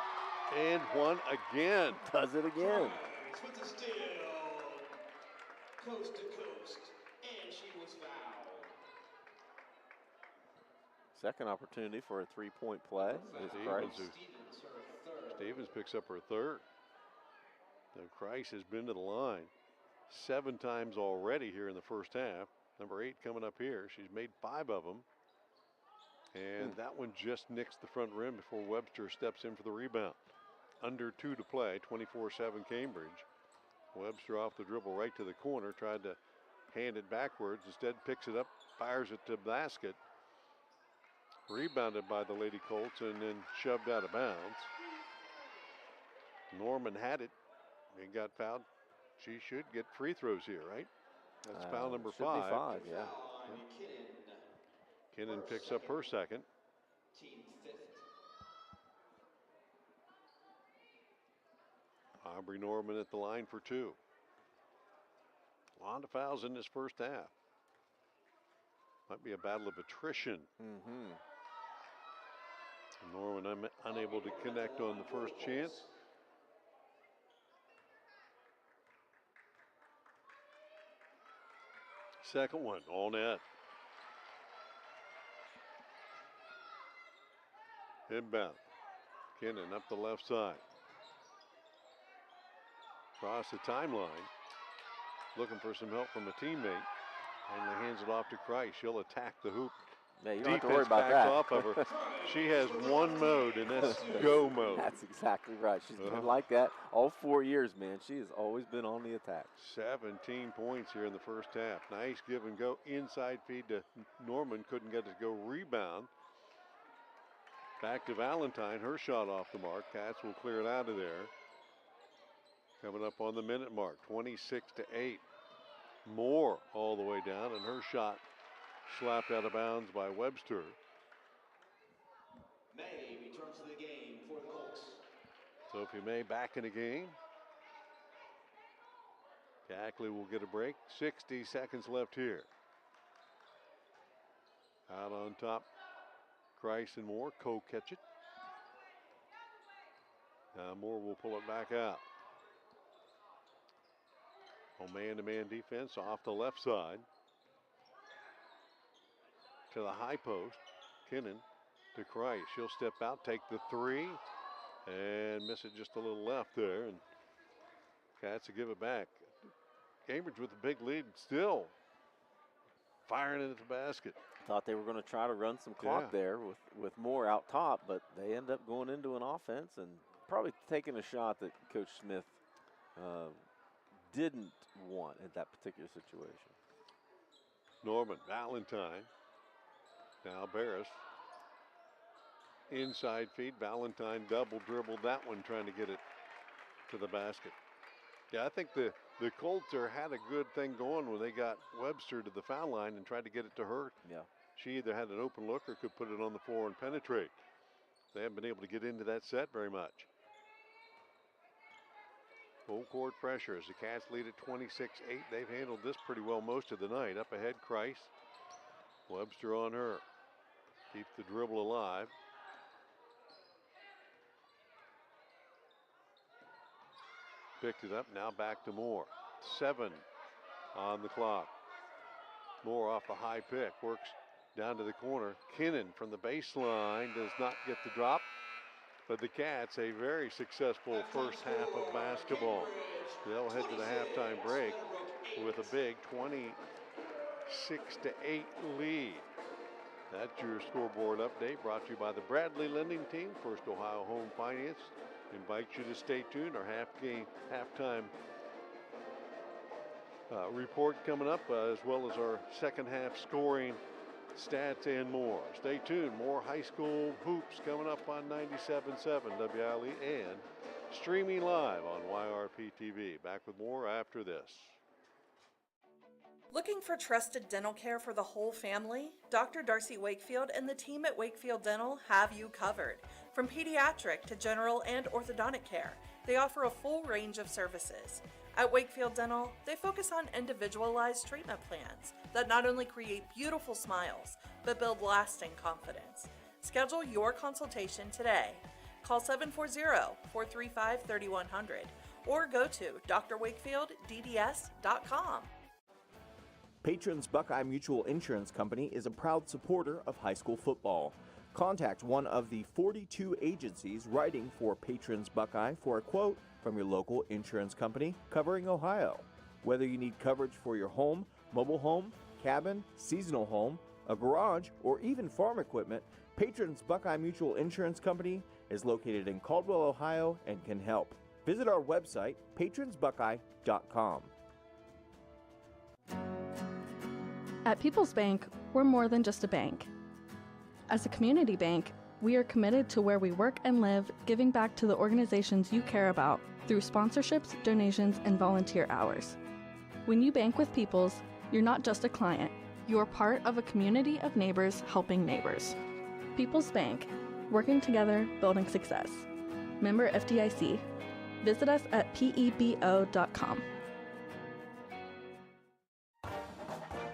And one again. Does it again. With the steal. Coast to coast. And she was fouled. Second opportunity for a three-point play. Stevens picks up her third. Now Kreis has been to the line 7 times already here in the first half. Number 8 coming up here. She's made 5 of them. And that one just nicks the front rim before Webster steps in for the rebound. Under 2 to play, 24-7 Cambridge. Webster off the dribble right to the corner, tried to hand it backwards. Instead picks it up, fires it to basket. Rebounded by the Lady Colts and then shoved out of bounds. Norman had it. He got fouled. She should get free throws here, right? That's foul number 5. Should be 5, yeah. Kinnan picks up her second. Team 5th. Aubrey Norman at the line for 2. A lot of fouls in this first half. Might be a battle of attrition. Norman unable to connect on the first chance. Second one, all net. Inbound. Kinnan up the left side. Across the timeline. Looking for some help from a teammate. And hands it off to Kreis. She'll attack the hoop. Yeah, you don't have to Defense worry about backs that. off of her. She has one mode, and that's go mode. That's exactly right. She's been like that all 4 years, man. She has always been on the attack. 17 points here in the first half. Nice give and go. Inside feed to Norman. Couldn't get it to go. Rebound. Back to Valentine. Her shot off the mark. Cats will clear it out of there. Coming up on the minute mark. 26-8. Moore all the way down, and her shot slapped out of bounds by Webster. May returns to the game for the Colts. Sophie May back in the game. Ackley will get a break. 60 seconds left here. Out on top, Christ and Moore co-catch it. Now Moore will pull it back out. On man-to-man defense off the left side. To the high post. Kinnan to Christ. She'll step out, take the three, and miss it just a little left there. And Cats will give it back. Cambridge with a big lead still. Firing it at the basket. Thought they were going to try to run some clock there with Moore out top, but they end up going into an offense and probably taking a shot that Coach Smith didn't want in that particular situation. Norman, Valentine. Now Barris. Inside feed. Valentine double dribbled that one, trying to get it to the basket. Yeah, I think the Colts had a good thing going when they got Webster to the foul line and tried to get it to her. Yeah. She either had an open look or could put it on the floor and penetrate. They haven't been able to get into that set very much. Full court pressure as the Cats lead at 26-8. They've handled this pretty well most of the night. Up ahead, Christ. Webster on her. Keeps the dribble alive. Picked it up, now back to Moore. 7 on the clock. Moore off the high pick, works down to the corner. Kinnan from the baseline does not get the drop, but the Cats, a very successful first half of basketball. They'll head to the halftime break with a big 26-8 lead. That's your scoreboard update brought to you by the Bradley Lending Team. First Ohio Home Finance invites you to stay tuned. Our halftime report coming up, as well as our second half scoring stats and more. Stay tuned. More high school hoops coming up on 97.7 WILE and streaming live on YRP TV. Back with more after this. Looking for trusted dental care for the whole family? Dr. Darcy Wakefield and the team at Wakefield Dental have you covered. From pediatric to general and orthodontic care, they offer a full range of services. At Wakefield Dental, they focus on individualized treatment plans that not only create beautiful smiles, but build lasting confidence. Schedule your consultation today. Call 740-435-3100 or go to drwakefieldDDS.com. Patrons Buckeye Mutual Insurance Company is a proud supporter of high school football. Contact one of the 42 agencies writing for Patrons Buckeye for a quote from your local insurance company covering Ohio. Whether you need coverage for your home, mobile home, cabin, seasonal home, a garage, or even farm equipment, Patrons Buckeye Mutual Insurance Company is located in Caldwell, Ohio, and can help. Visit our website, patronsbuckeye.com. At People's Bank, we're more than just a bank. As a community bank, we are committed to where we work and live, giving back to the organizations you care about through sponsorships, donations, and volunteer hours. When you bank with People's, you're not just a client, you're part of a community of neighbors helping neighbors. People's Bank, working together, building success. Member FDIC. Visit us at pebo.com.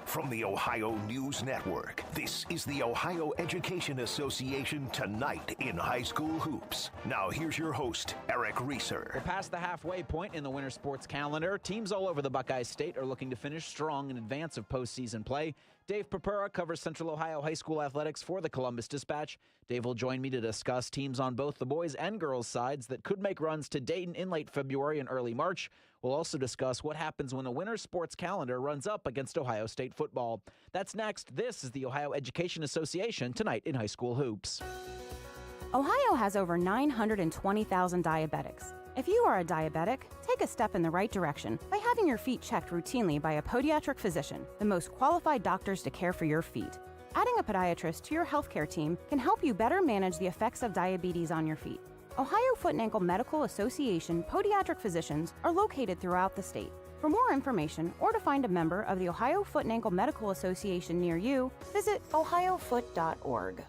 From the Ohio News Network, this is the Ohio Education Association Tonight in High School Hoops. Now here's your host, Eric Reeser. We're past the halfway point in the winter sports calendar. Teams all over the Buckeye State are looking to finish strong in advance of postseason play. Dave Purpura covers Central Ohio high school athletics for the Columbus Dispatch. Dave will join me to discuss teams on both the boys and girls sides that could make runs to Dayton in late February and early March. We'll also discuss what happens when the winter sports calendar runs up against Ohio State football. That's next. This is the Ohio Education Association Tonight in High School Hoops. Ohio has over 920,000 diabetics. If you are a diabetic, take a step in the right direction by having your feet checked routinely by a podiatric physician, the most qualified doctors to care for your feet. Adding a podiatrist to your healthcare team can help you better manage the effects of diabetes on your feet. Ohio Foot and Ankle Medical Association podiatric physicians are located throughout the state. For more information or to find a member of the Ohio Foot and Ankle Medical Association near you, visit ohiofoot.org.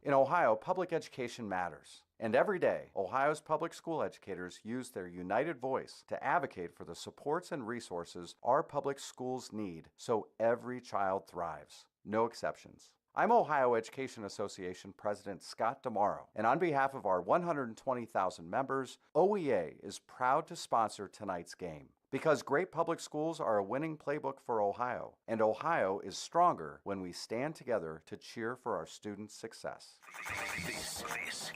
In Ohio, public education matters. And every day, Ohio's public school educators use their united voice to advocate for the supports and resources our public schools need so every child thrives. No exceptions. I'm Ohio Education Association President Scott DeMauro, and on behalf of our 120,000 members, OEA is proud to sponsor tonight's game. Because great public schools are a winning playbook for Ohio, and Ohio is stronger when we stand together to cheer for our students' success. This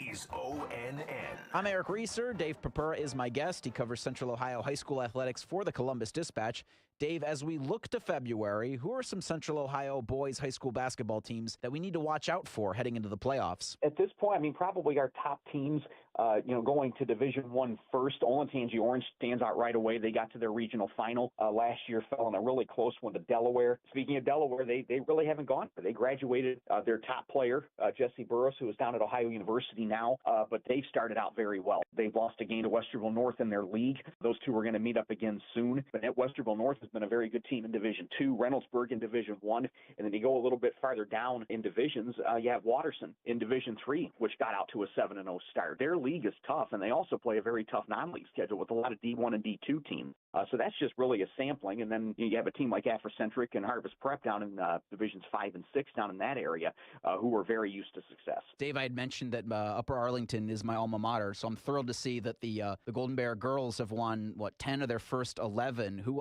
is ONN. I'm Eric Reeser. Dave Papura is my guest. He covers Central Ohio high school athletics for the Columbus Dispatch. Dave, as we look to February, who are some Central Ohio boys high school basketball teams that we need to watch out for heading into the playoffs? At this point, I mean, probably our top teams, going to Division I first. Olentangy Orange stands out right away. They got to their regional final last year, fell in a really close one to Delaware. Speaking of Delaware, they really haven't gone. They graduated their top player, Jesse Burris, who is down at Ohio University now, but they've started out very well. They've lost a game to Westerville North in their league. Those two are going to meet up again soon. But at Westerville North has been a very good team in Division II, Reynoldsburg in Division I, and then you go a little bit farther down in divisions, you have Watterson in Division III, which got out to a 7-0 start. Their league is tough, and they also play a very tough non-league schedule with a lot of D1 and D2 teams. So that's just really a sampling. And then you have a team like Afrocentric and Harvest Prep down in Divisions 5 and 6 down in that area who are very used to success. Dave, I had mentioned that Upper Arlington is my alma mater, so I'm thrilled to see that the Golden Bear girls have won, 10 of their first 11. Who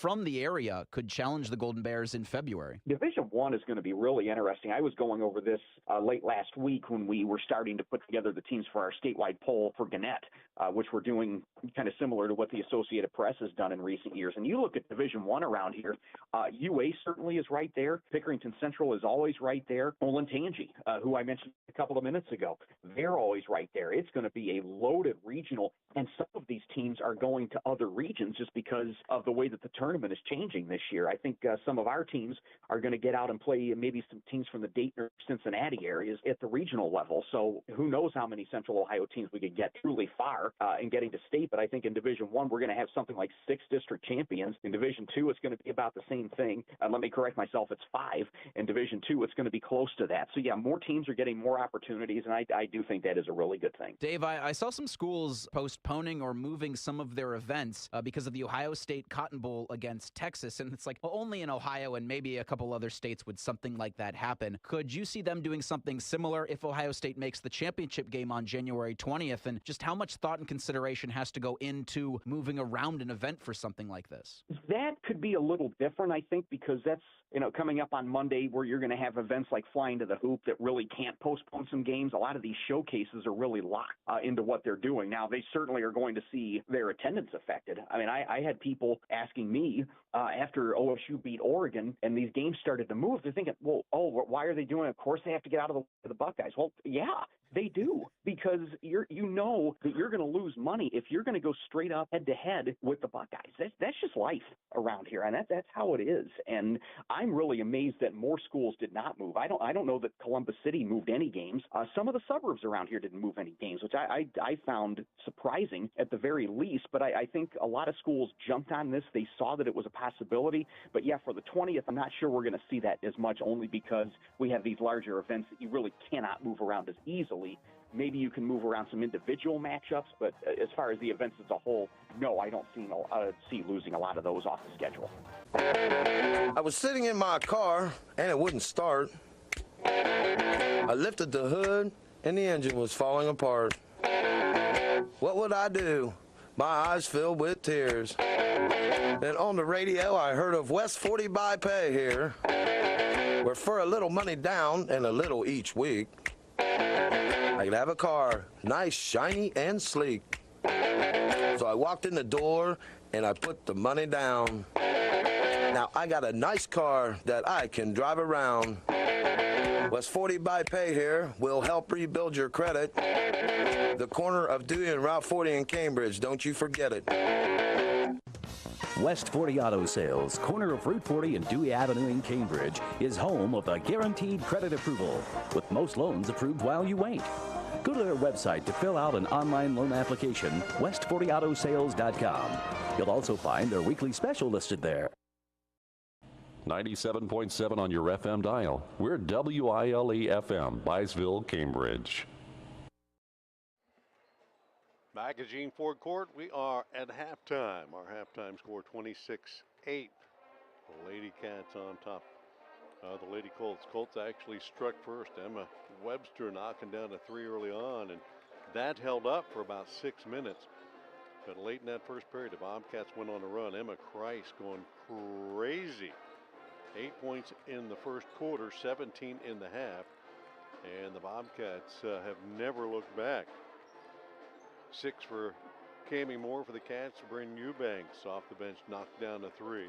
from the area could challenge the Golden Bears in February? Division I is going to be really interesting. I was going over this late last week when we were starting to put together the teams for our statewide poll for Gannett, which we're doing kind of similar to what the Associated Press has done in recent years. And you look at Division I around here, UA certainly is right there. Pickerington Central is always right there. Olentangy, who I mentioned a couple of minutes ago, they're always right there. It's going to be a loaded regional, and some of these teams are going to other regions just because of the way that the tournament is changing this year. I think some of our teams are going to get out and play maybe some teams from the Dayton or Cincinnati areas at the regional level. So who knows how many Central Ohio teams we could get truly far in getting to state. But I think in Division I, we're going to have something like 6 district champions. In Division II, it's going to be about the same thing. Let me correct myself, it's 5. In Division II, it's going to be close to that. So yeah, more teams are getting more opportunities, and I do think that is a really good thing. Dave, I saw some schools postponing or moving some of their events because of the Ohio State Cotton Bowl against Texas, and it's like, well, only in Ohio and maybe a couple other states would something like that happen. Could you see them doing something similar if Ohio State makes the championship game on January 20th, and just how much thought and consideration has to go into moving around an event for something like this? That could be a little different, I think, because that's, coming up on Monday where you're going to have events like Flying to the Hoop that really can't postpone some games. A lot of these showcases are really locked into what they're doing. Now, they certainly are going to see their attendance affected. I mean, I had people asking me after OSU beat Oregon and these games started to move, they're thinking, why are they doing it? Of course they have to get out of the Buckeyes. Well, yeah, they do, because you know that you're going to lose money if you're going to go straight up head-to-head with the Buckeyes. That's just life around here, and that's how it is. And I'm really amazed that more schools did not move. I don't know that Columbus City moved any games. Some of the suburbs around here didn't move any games, which I found surprising at the very least. But I think a lot of schools jumped on this. They saw that it was a possibility. But yeah, for the 20th, I'm not sure we're going to see that as much, only because we have these larger events that you really cannot move around as easily. Maybe you can move around some individual matchups, but as far as the events as a whole, no, I don't see losing a lot of those off the schedule. I was sitting in my car, and it wouldn't start. I lifted the hood, and the engine was falling apart. What would I do? My eyes filled with tears. Then on the radio, I heard of West 40 by Pay here, where for a little money down and a little each week, I could have a car, nice, shiny, and sleek. So I walked in the door, and I put the money down. Now I got a nice car that I can drive around. West 40 by Pay here will help rebuild your credit. The corner of Dewey and Route 40 in Cambridge, don't you forget it. West 40 Auto Sales, corner of Route 40 and Dewey Avenue in Cambridge, is home of a guaranteed credit approval, with most loans approved while you wait. Go to their website to fill out an online loan application, west40autosales.com. You'll also find their weekly special listed there. 97.7 on your FM dial. We're WILE FM, Byesville, Cambridge. Back at Gene Ford Court, we are at halftime. Our halftime score 26-8. The Lady Cats on top. The Lady Colts. Colts actually struck first. Emma Webster knocking down a three early on, and that held up for about 6 minutes. But late in that first period, the Bobcats went on a run. Emma Christ going crazy. 8 points in the first quarter, 17 in the half, and the Bobcats have never looked back. 6 for Cammie Moore for the Cats. Bryn Eubanks off the bench knocked down a three.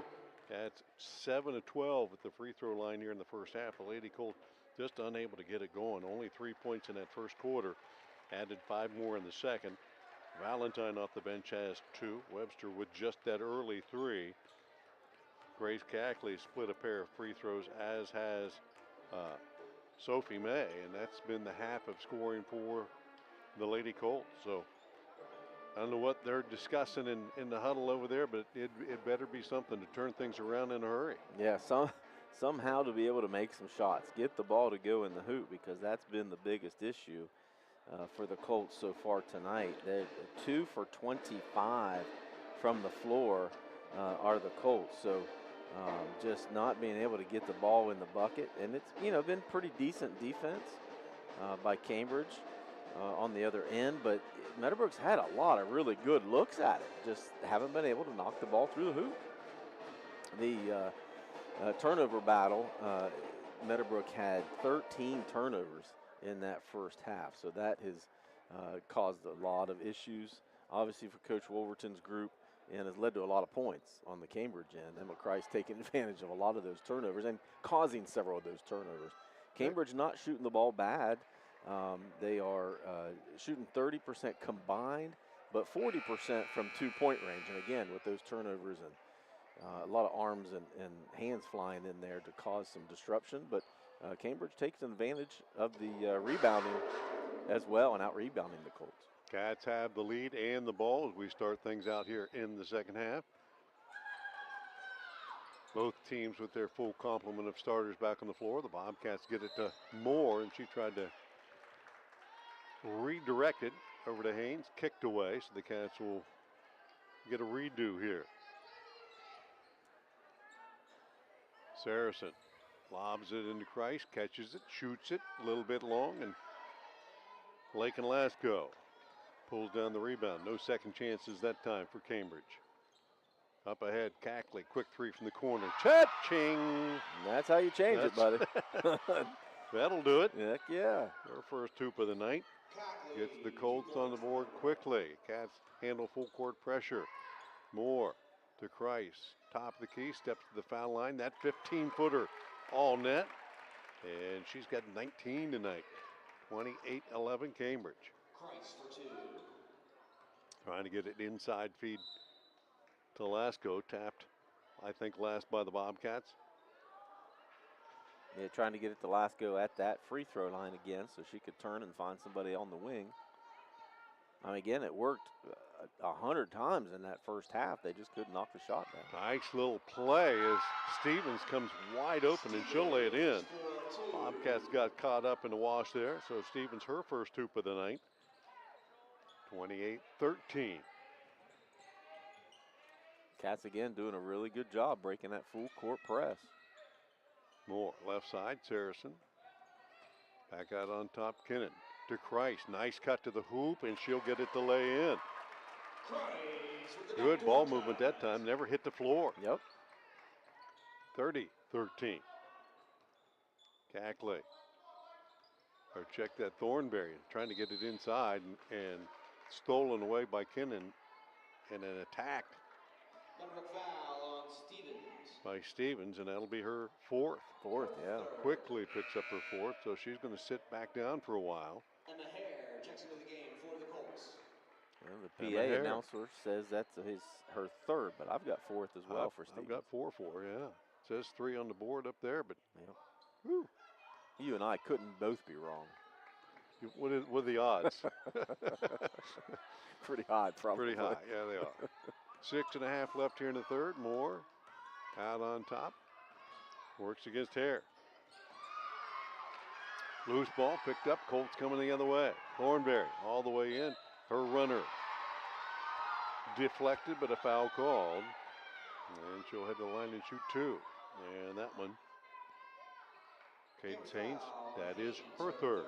Cats 7 of 12 at the free throw line here in the first half. The Lady Colts just unable to get it going. Only 3 points in that first quarter. Added 5 more in the second. Valentine off the bench has 2. Webster with just that early 3. Grace Cackley split a pair of free throws, as has Sophie May, and that's been the half of scoring for the Lady Colts. So I don't know what they're discussing in the huddle over there, but it better be something to turn things around in a hurry. Yeah, somehow to be able to make some shots, get the ball to go in the hoop, because that's been the biggest issue for the Colts so far tonight. They're 2 for 25 from the floor are the Colts. So just not being able to get the ball in the bucket, and it's been pretty decent defense by Cambridge on the other end, but Meadowbrook's had a lot of really good looks at it, just haven't been able to knock the ball through the hoop. The turnover battle, Meadowbrook had 13 turnovers in that first half, so that has caused a lot of issues, obviously, for Coach Wolverton's group, and has led to a lot of points on the Cambridge end. Emma Christ taking advantage of a lot of those turnovers and causing several of those turnovers. Cambridge not shooting the ball bad. They are shooting 30% combined, but 40% from 2-point range. And again, with those turnovers and a lot of arms and hands flying in there to cause some disruption. But Cambridge takes advantage of the rebounding as well and out-rebounding the Colts. Cats have the lead and the ball as we start things out here in the second half. Both teams with their full complement of starters back on the floor. The Bobcats get it to Moore, and she tried to redirect it over to Haynes, kicked away, so the Cats will get a redo here. Saracen lobs it into Christ, catches it, shoots it a little bit long, and Lake and Lasco pulls down the rebound. No second chances that time for Cambridge. Up ahead, Cackley, quick three from the corner. Cha-ching! That's how you change it, buddy. That'll do it. Heck yeah. Her first hoop of the night. Gets the Colts on the board quickly. Cats handle full court pressure. Moore to Christ. Top of the key, steps to the foul line. That 15-footer all net. And she's got 19 tonight. 28-11 Cambridge. Christ for 2. Trying to get it inside feed to Lasco. Tapped, I think, last by the Bobcats. Yeah, trying to get it to Lasco at that free throw line again so she could turn and find somebody on the wing. I mean, again, it worked 100 times in that first half. They just couldn't knock the shot down. Nice little play as Stevens comes wide open, and she'll lay it in. Bobcats got caught up in the wash there, so Stevens, her first hoop of the night. 28-13. Cats again doing a really good job breaking that full court press. Moore, left side, Saracen. Back out on top, Kinnan to Christ. Nice cut to the hoop, and she'll get it to lay in. Good ball movement that time, never hit the floor. Yep. 30-13. Cackley. Or check that Thornberry, trying to get it inside and stolen away by Kinnan, and then attacked Foul on Stevens. by Stevens, and that'll be her fourth. Yeah. Quickly picks up her fourth, so she's going to sit back down for a while. And the hair checks into the game for the Colts. Well, the PA announcer says that's her third, but I've got fourth as well for Steve. I've got 4-4, yeah. It says 3 on the board up there, but whew. You and I couldn't both be wrong. What are the odds? Pretty high, probably. Pretty high, yeah, they are. 6.5 left here in the third. Moore out on top. Works against Hare. Loose ball picked up. Colts coming the other way. Thornberry all the way in. Her runner deflected, but a foul called. And she'll head to the line and shoot 2. And that one, Cadence Haynes, that is her third.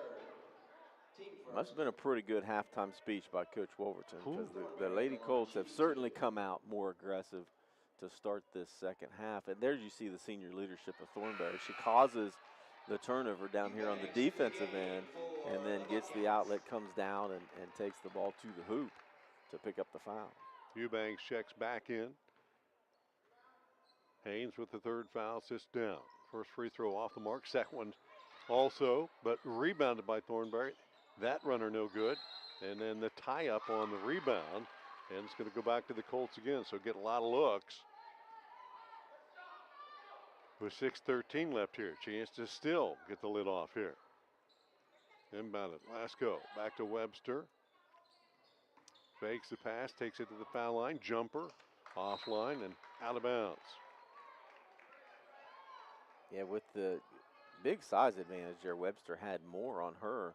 Must have been a pretty good halftime speech by Coach Wolverton, because the Lady Colts have certainly come out more aggressive to start this second half. And there you see the senior leadership of Thornberry. She causes the turnover down here on the defensive end and then gets the outlet, comes down and takes the ball to the hoop to pick up the foul. Eubanks checks back in. Haynes with the third foul sits down. First free throw off the mark. Second one also, but rebounded by Thornberry. That runner no good. And then the tie up on the rebound. And it's going to go back to the Colts again, so get a lot of looks. With 6:13 left here, chance to still get the lid off here. Inbound it, Lasco, back to Webster. Fakes the pass, takes it to the foul line, jumper, offline and out of bounds. Yeah, with the big size advantage there, Webster had more on her.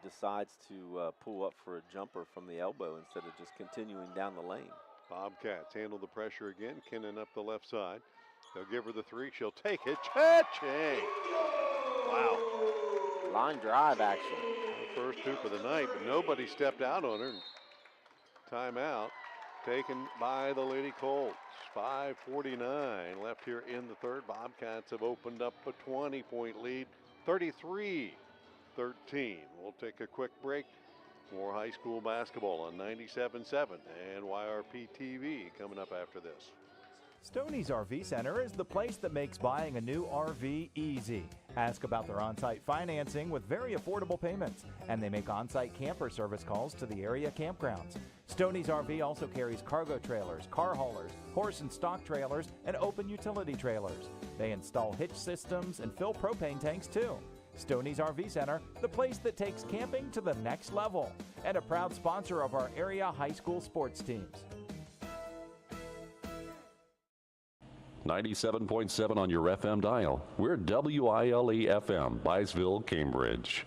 Decides to pull up for a jumper from the elbow instead of just continuing down the lane. Bobcats handle the pressure again. Kinnan up the left side. They'll give her the 3. She'll take it. Cha-ching! Wow. Line drive action. The first hoop of the night, but nobody stepped out on her. Timeout taken by the Lady Colts. 5:49 left here in the third. Bobcats have opened up a 20-point lead. 33-13. We'll take a quick break. More high school basketball on 97.7 and YRP TV coming up after this. Stoney's RV Center is the place that makes buying a new RV easy. Ask about their on-site financing with very affordable payments, and they make on-site camper service calls to the area campgrounds. Stoney's RV also carries cargo trailers, car haulers, horse and stock trailers, and open utility trailers. They install hitch systems and fill propane tanks too. Stoney's RV Center, the place that takes camping to the next level, and a proud sponsor of our area high school sports teams. 97.7 on your FM dial. We're WILE FM, Byesville, Cambridge.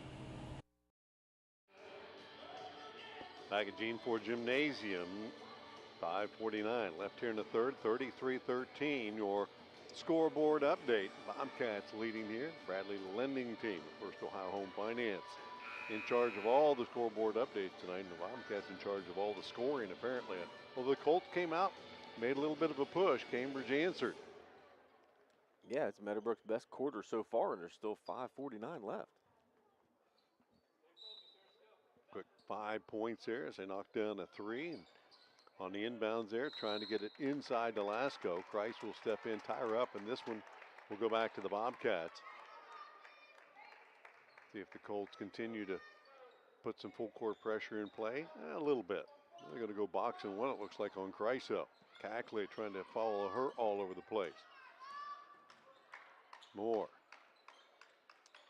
Back at Gene Ford Gymnasium, 5:49 left here in the third, 33-13. Your scoreboard update. Bobcats leading here. Bradley lending team, First Ohio Home Finance, in charge of all the scoreboard updates tonight. And the Bobcats in charge of all the scoring, apparently. Well, the Colts came out, made a little bit of a push. Cambridge answered. Yeah, it's Meadowbrook's best quarter so far, and there's still 5:49 left. Quick 5 points there as they knock down a 3. And on the inbounds there, trying to get it inside to Lasco. Christ will step in, tie her up, and this one will go back to the Bobcats. See if the Colts continue to put some full court pressure in play. A little bit. They're going to go boxing one, it looks like, on Chryso. Cackley trying to follow her all over the place. Moore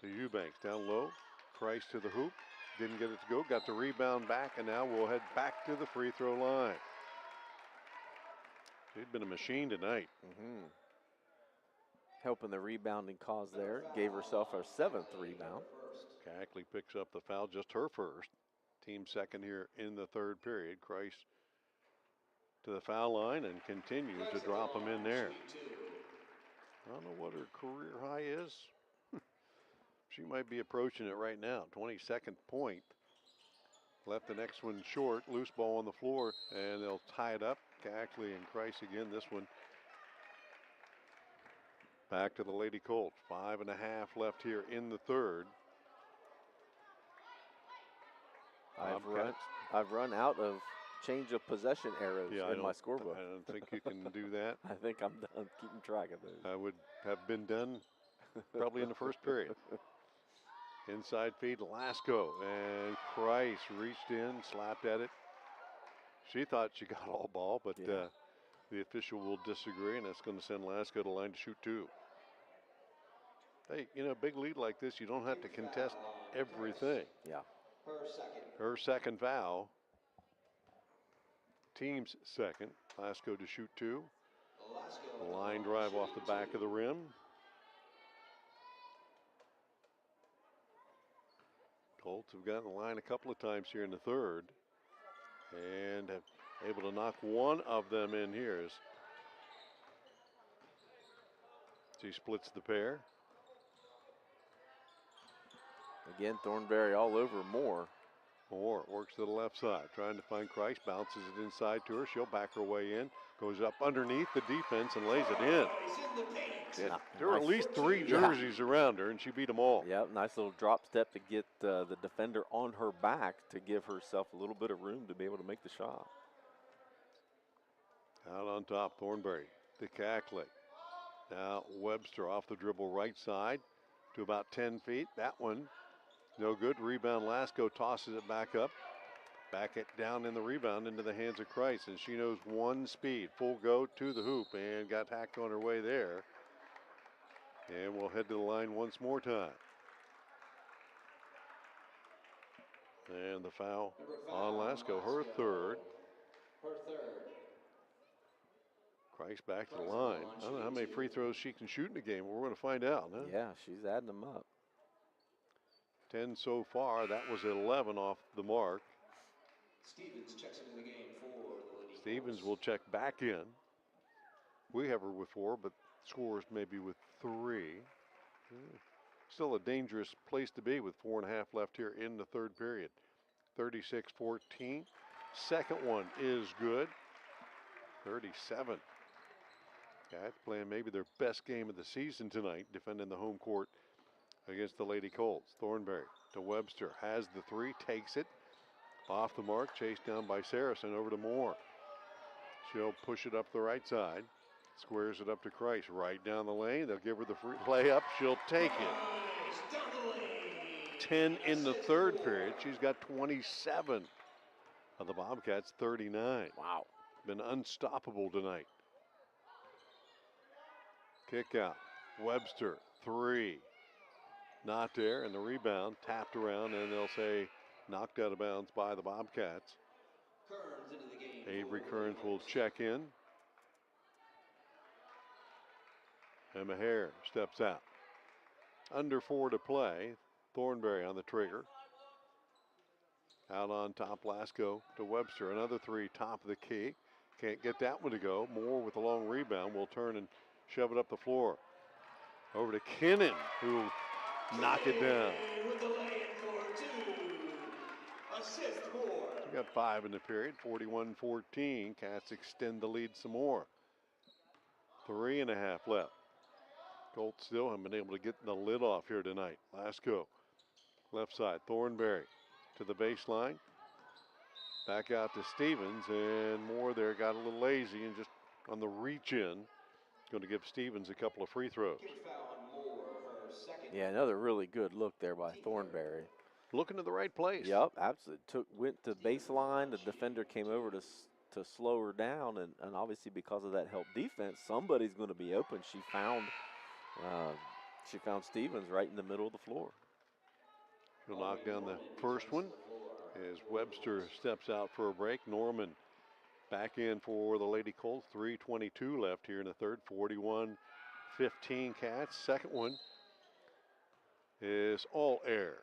to Eubanks, down low. Christ to the hoop. Didn't get it to go. Got the rebound back, and now we'll head back to the free throw line. She's been a machine tonight. Helping the rebounding cause there. Gave herself her 7th rebound. Cackley picks up the foul, just her first. Team second here in the third period. Christ to the foul line and continues to drop them in there. I don't know what her career high is. She might be approaching it right now. 22nd point. Left the next one short. Loose ball on the floor, and they'll tie it up. Cackley and Christ again. This one back to the Lady Colts. 5.5 left here in the third. I've run out of change of possession arrows in my scorebook. I don't think you can do that. I think I'm done keeping track of those. I would have been done probably in the first period. Inside feed, Lasco, and Christ reached in, slapped at it, She thought she got all ball, but the official will disagree, and that's going to send Lasko to line to shoot 2. Hey, you know, big lead like this, you don't have to contest everything. Yeah. Her second foul. Team's second. Lasko to shoot 2. Line drive off the back of the rim. Colts have gotten the line a couple of times here in the third and have able to knock one of them in here as she splits the pair. Again, Thornberry all over Moore. Moore works to the left side, trying to find Christ, bounces it inside to her. She'll back her way in, goes up underneath the defense and lays it in. Yeah, there were at least 3 jerseys around her, and she beat them all. Yep, nice little drop step to get the defender on her back to give herself a little bit of room to be able to make the shot. Out on top, Thornberry to Cackley. Now Webster off the dribble right side to about 10 feet. That one, no good. Rebound, Lasko tosses it back up. Back it down in the rebound into the hands of Christ, and she knows one speed. Full go to the hoop and got hacked on her way there. And we'll head to the line once more time. And the foul on Lasko, her third. Christ back to the line. I don't know how many free throws she can shoot in a game. We're going to find out, huh? Yeah, she's adding them up. 10 so far. That was 11 off the mark. Stevens checks into the game for the Lady Stevens Colts. will check back in. We have her with 4, but scores maybe with 3. Still a dangerous place to be with 4.5 left here in the third period. 36-14. Second one is good. 37. Cats playing maybe their best game of the season tonight, defending the home court against the Lady Colts. Thornberry to Webster, has the 3, takes it. Off the mark, chased down by Saracen, over to Moore. She'll push it up the right side. Squares it up to Christ, right down the lane. They'll give her the free layup. She'll take it. 10 in the third period. She's got 27 of the Bobcats, 39. Wow. Been unstoppable tonight. Kick out. Webster, 3. Not there, and the rebound tapped around, and they'll say knocked out of bounds by the Bobcats. Kearns into the game. Avery Kearns will check in. And Maher steps out. Under 4 to play. Thornberry on the trigger. Out on top, Lasko to Webster. Another 3, top of the key. Can't get that one to go. Moore with a long rebound will turn and shove it up the floor. Over to Kinnan, who will knock it down. With the lay-in for 2. Assist Moore. We got 5 in the period, 41-14. Cats extend the lead some more. 3.5 left. Colts still haven't been able to get the lid off here tonight. Lasko, left side, Thornberry to the baseline. Back out to Stevens, and Moore there got a little lazy and just on the reach in. Going to give Stevens a couple of free throws. Yeah, another really good look there by Thornberry. Looking to the right place. Yep, absolutely. Went to baseline. The defender came over to slow her down, and obviously because of that help defense, somebody's going to be open. She found Stevens right in the middle of the floor. She'll knock down the first one as Webster steps out for a break. Norman back in for the Lady Colts. 3:22 left here in the third. 41-15 Cats. Second one is all air.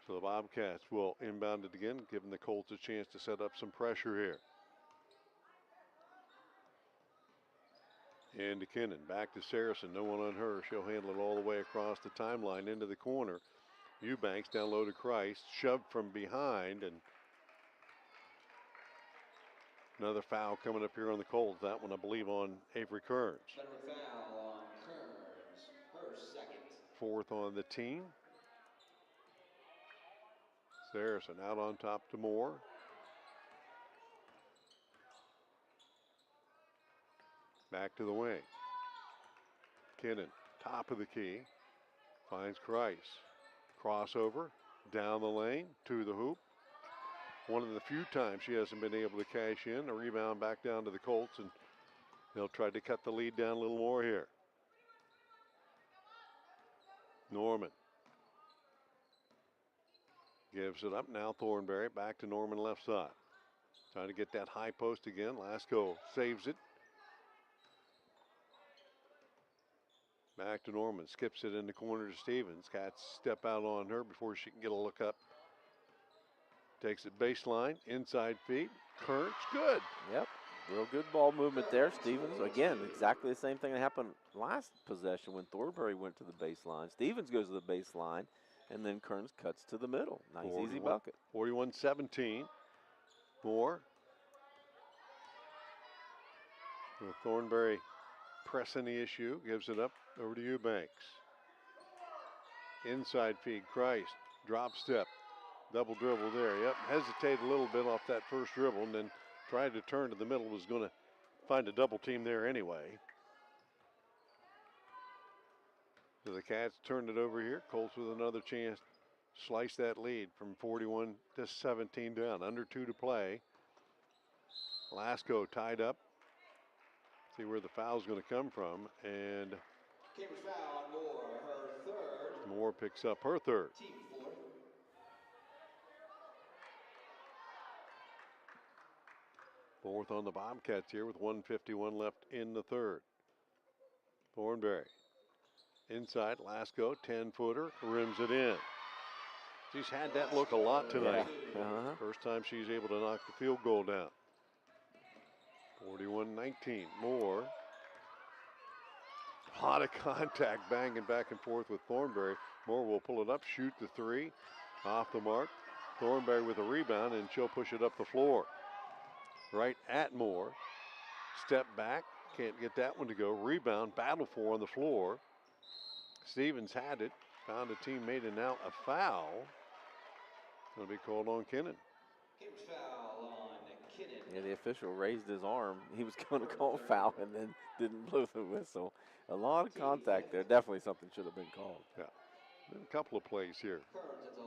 So the Bobcats will inbound it again, giving the Colts a chance to set up some pressure here. And to Kinnan, back to Saracen, no one on her. She'll handle it all the way across the timeline into the corner. Eubanks down low to Christ, shoved from behind, and another foul coming up here on the Colts. That one, I believe, on Avery Kearns. Veteran foul on Kearns, her second. 4th on the team. Saracen out on top to Moore. Back to the wing. Kinnan, top of the key, finds Christ. Crossover, down the lane, to the hoop. one of the few times she hasn't been able to cash in. A rebound back down to the Colts, and they'll try to cut the lead down a little more here. Norman gives it up. Now Thornberry back to Norman left side. Trying to get that high post again. Lasko saves it. Back to Norman. Skips it in the corner to Stevens. Cats step out on her before she can get a look up. Takes it baseline. Inside feet. Kearns. Good. Yep. Real good ball movement there. Stevens, again, exactly the same thing that happened last possession when Thornberry went to the baseline. Stevens goes to the baseline, and then Kearns cuts to the middle. Nice, easy bucket. 41-17. Moore. With Thornberry pressing the issue, gives it up over to Eubanks. Inside feed, Christ. Drop step. Double dribble there. Yep, hesitated a little bit off that first dribble and then tried to turn to the middle. Was going to find a double team there anyway. So the Cats turned it over here. Colts with another chance to slice that lead from 41-17 down. Under 2 to play. Lasko tied up. See where the foul's going to come from. And Cambridge foul on Moore, her third. Moore picks up her third. Team fourth. Fourth on the Bobcats here with 1:51 left in the third. Thornberry. Inside, Lasko, 10-footer, rims it in. She's had that look a lot tonight. Yeah. First time she's able to knock the field goal down. 41-19. Moore. A lot of contact banging back and forth with Thornberry. Moore will pull it up, shoot the three. Off the mark. Thornberry with a rebound, and she'll push it up the floor. Right at Moore. Step back. Can't get that one to go. Rebound. Battle for on the floor. Stevens had it. Found a teammate, and now a foul. Going to be called on Kinnan. Cambridge foul on Kinnan. Yeah, the official raised his arm. He was going to call foul and then didn't blow the whistle. A lot of contact there. Definitely something should have been called. Yeah. Been a couple of plays here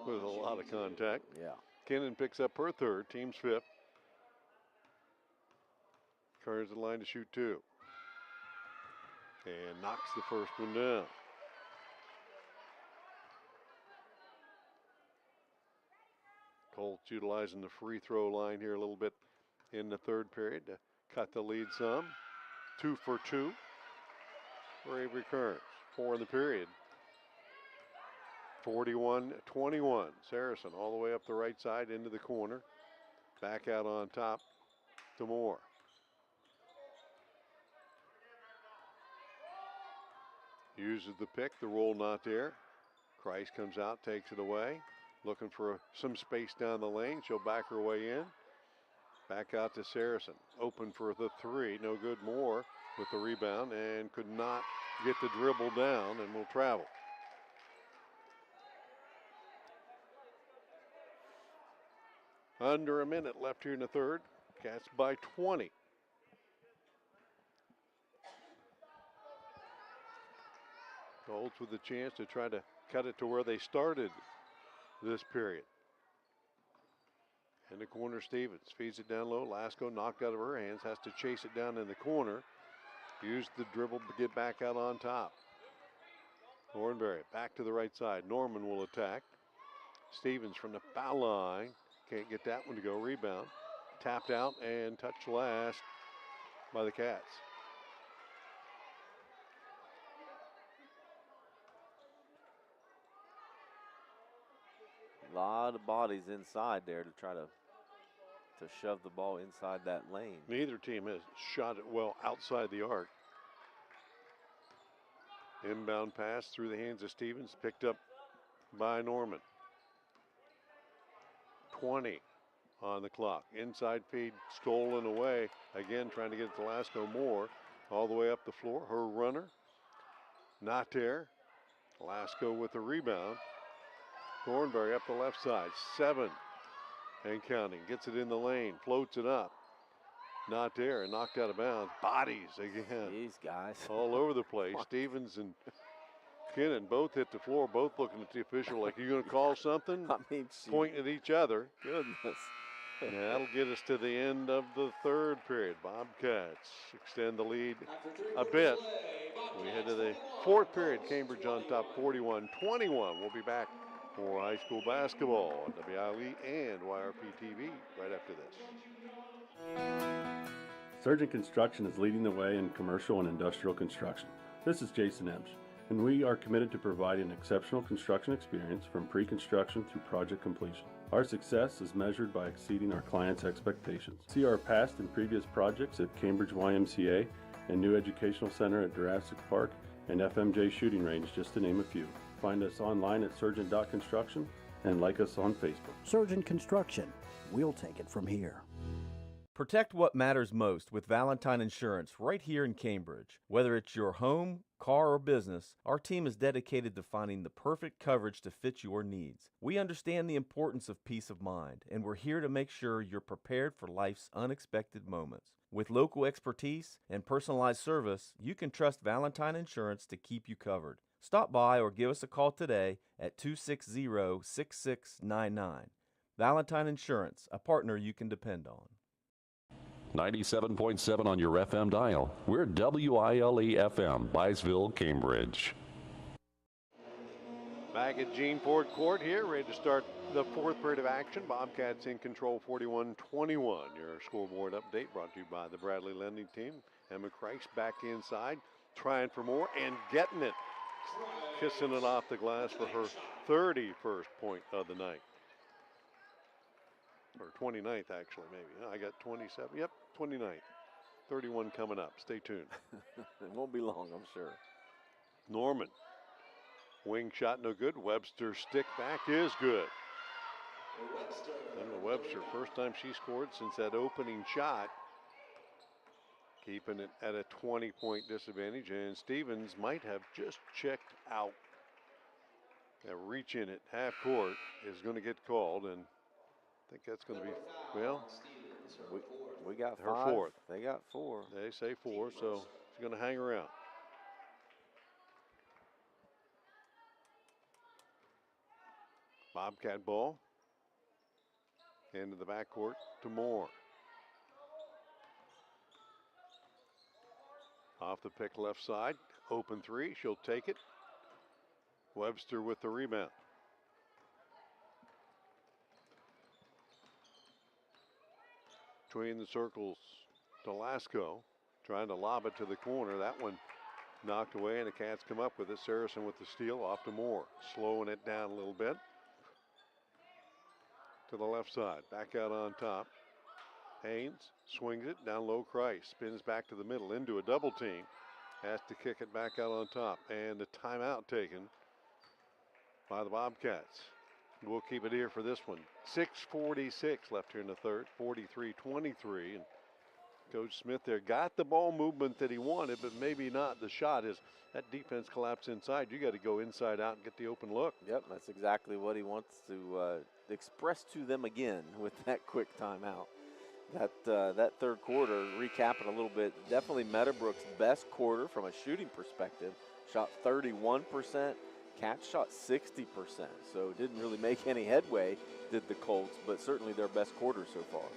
with a lot of contact. Yeah. Kinnan picks up her third, team's fifth. Kearns the line to shoot two. And knocks the first one down. Colts utilizing the free throw line here a little bit in the third period to cut the lead some. 2 for 2 for Avery Kearns. 4 in the period. 41-21. Saracen all the way up the right side into the corner. Back out on top to Moore. Uses the pick, the roll not there. Christ comes out, takes it away. Looking for some space down the lane. She'll back her way in. Back out to Saracen. Open for the three. No good. Moore with the rebound and could not get the dribble down and will travel. Under a minute left here in the third. Cats by 20. Colts with a chance to try to cut it to where they started this period. In the corner, Stevens feeds it down low. Lasko knocked out of her hands, has to chase it down in the corner. Use the dribble to get back out on top. Thornberry back to the right side. Norman will attack. Stevens from the foul line. Can't get that one to go. Rebound. Tapped out and touched last by the Cats. A lot of bodies inside there to try to shove the ball inside that lane. Neither team has shot it well outside the arc. Inbound pass through the hands of Stevens, picked up by Norman. 20 on the clock. Inside feed stolen away. Again, trying to get it to Lasko. Moore all the way up the floor. Her runner, not there. Lasko with the rebound. Thornberry up the left side. 7 and counting. Gets it in the lane. Floats it up. Not there. And knocked out of bounds. Bodies again. These guys. All over the place. Stevens and Kinnan both hit the floor. Both looking at the official like, you going to call something? I mean, pointing at each other. Goodness. That'll get us to the end of the third period. Bobcats extend the lead a bit. We head to the fourth period. Cambridge on top 41-21. We'll be back for high school basketball on WILE and YRP TV right after this. Surgeon Construction is leading the way in commercial and industrial construction. This is Jason Emsch, and we are committed to providing exceptional construction experience from pre-construction through project completion. Our success is measured by exceeding our clients' expectations. See our past and previous projects at Cambridge YMCA and New Educational Center at Jurassic Park and FMJ Shooting Range, just to name a few. Find us online at surgeon.construction and like us on Facebook. Surgeon Construction. We'll take it from here. Protect what matters most with Valentine Insurance right here in Cambridge. Whether it's your home, car, or business, our team is dedicated to finding the perfect coverage to fit your needs. We understand the importance of peace of mind, and we're here to make sure you're prepared for life's unexpected moments. With local expertise and personalized service, you can trust Valentine Insurance to keep you covered. Stop by or give us a call today at 260-6699. Valentine Insurance, a partner you can depend on. 97.7 on your FM dial. We're WILE FM, Byesville, Cambridge. Back at Gene Ford Court here, ready to start the fourth period of action. Bobcats in control 41-21. Your scoreboard update brought to you by the Bradley Lending Team. Emma Christ back inside, trying for more and getting it. Kissing it off the glass for her 31st point of the night. Or 29th, actually, maybe. I got 27. Yep, 29th. 31 coming up. Stay tuned. It won't be long, I'm sure. Norman. Wing shot no good. Webster stick back is good. Emma Webster, first time she scored since that opening shot. Keeping it at a 20-point disadvantage. And Stevens might have just checked out. That reach in at half court is going to get called. And I think that's going to be, well, we got her five. Fourth. They got four. They say four, so she's going to hang around. Bobcat ball. Into the backcourt to Moore. Off the pick left side. Open three. She'll take it. Webster with the rebound. Between the circles, Delasco trying to lob it to the corner. That one knocked away, and the Cats come up with it. Saracen with the steal, off to Moore. Slowing it down a little bit. To the left side, back out on top. Haynes swings it down low. Christ spins back to the middle into a double team. Has to kick it back out on top. And the timeout taken by the Bobcats. We'll keep it here for this one. 6:46 left here in the third, 43-23. And Coach Smith there got the ball movement that he wanted, but maybe not the shot. Is that defense collapse inside. You got to go inside out and get the open look. Yep, that's exactly what he wants to express to them again with that quick timeout. That third quarter, recapping a little bit, definitely Meadowbrook's best quarter from a shooting perspective. Shot 31%. Cats shot 60%, so didn't really make any headway, did the Colts, but certainly their best quarter so far.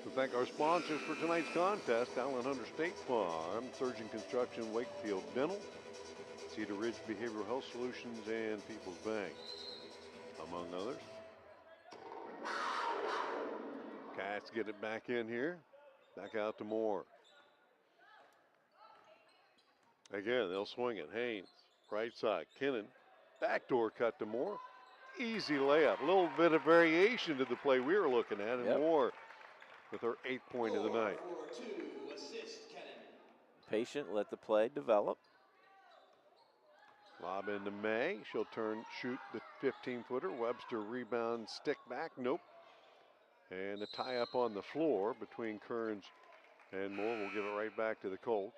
We thank our sponsors for tonight's contest: Allen Hunter State Farm, Surgeon Construction, Wakefield Dental, Cedar Ridge Behavioral Health Solutions, and People's Bank, among others. Cats get it back in here, back out to Moore. Again, they'll swing it. Haynes. Right side, Kinnan, backdoor cut to Moore. Easy layup. A little bit of variation to the play we were looking at, and Moore with her 8th point of the night. Patient, let the play develop. Lob into May. She'll shoot the 15-footer. Webster rebound, stick back. Nope. And a tie up on the floor between Kearns and Moore. We'll give it right back to the Colts.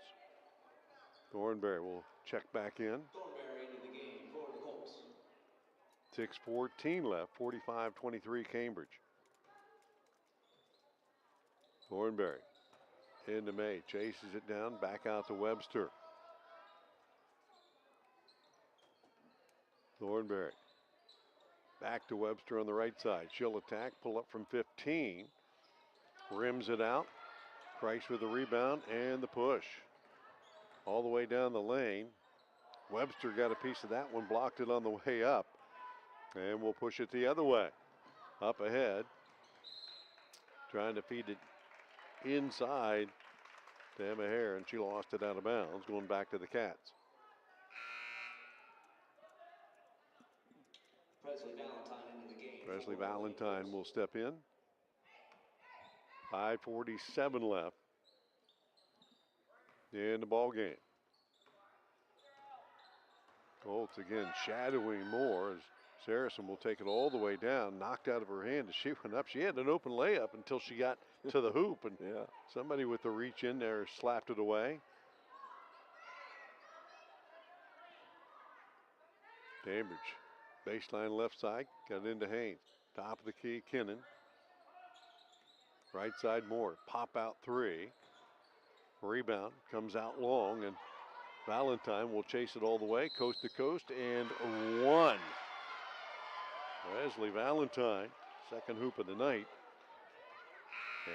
Thornberry will check back in. 6:14 left, 45-23 Cambridge. Thornberry into May, chases it down, back out to Webster. Thornberry Back to Webster on the right side. She'll attack, pull up from 15. Rims it out. Price with the rebound and the push. All the way down the lane. Webster got a piece of that one, blocked it on the way up. And we'll push it the other way. Up ahead. Trying to feed it inside to Emma Hare, and she lost it out of bounds, going back to the Cats. Presley Valentine into the game. Presley Valentine will step in. 5:47 left in the ball game. Colts again shadowing more as Saracen will take it all the way down, knocked out of her hand as she went up. She had an open layup until she got to the hoop, and somebody with the reach in there slapped it away. Cambridge, baseline left side, got it into Haynes. Top of the key, Kinnan. Right side, Moore, pop out three. Rebound, comes out long, and Valentine will chase it all the way, coast to coast, and one. Presley Valentine, second hoop of the night.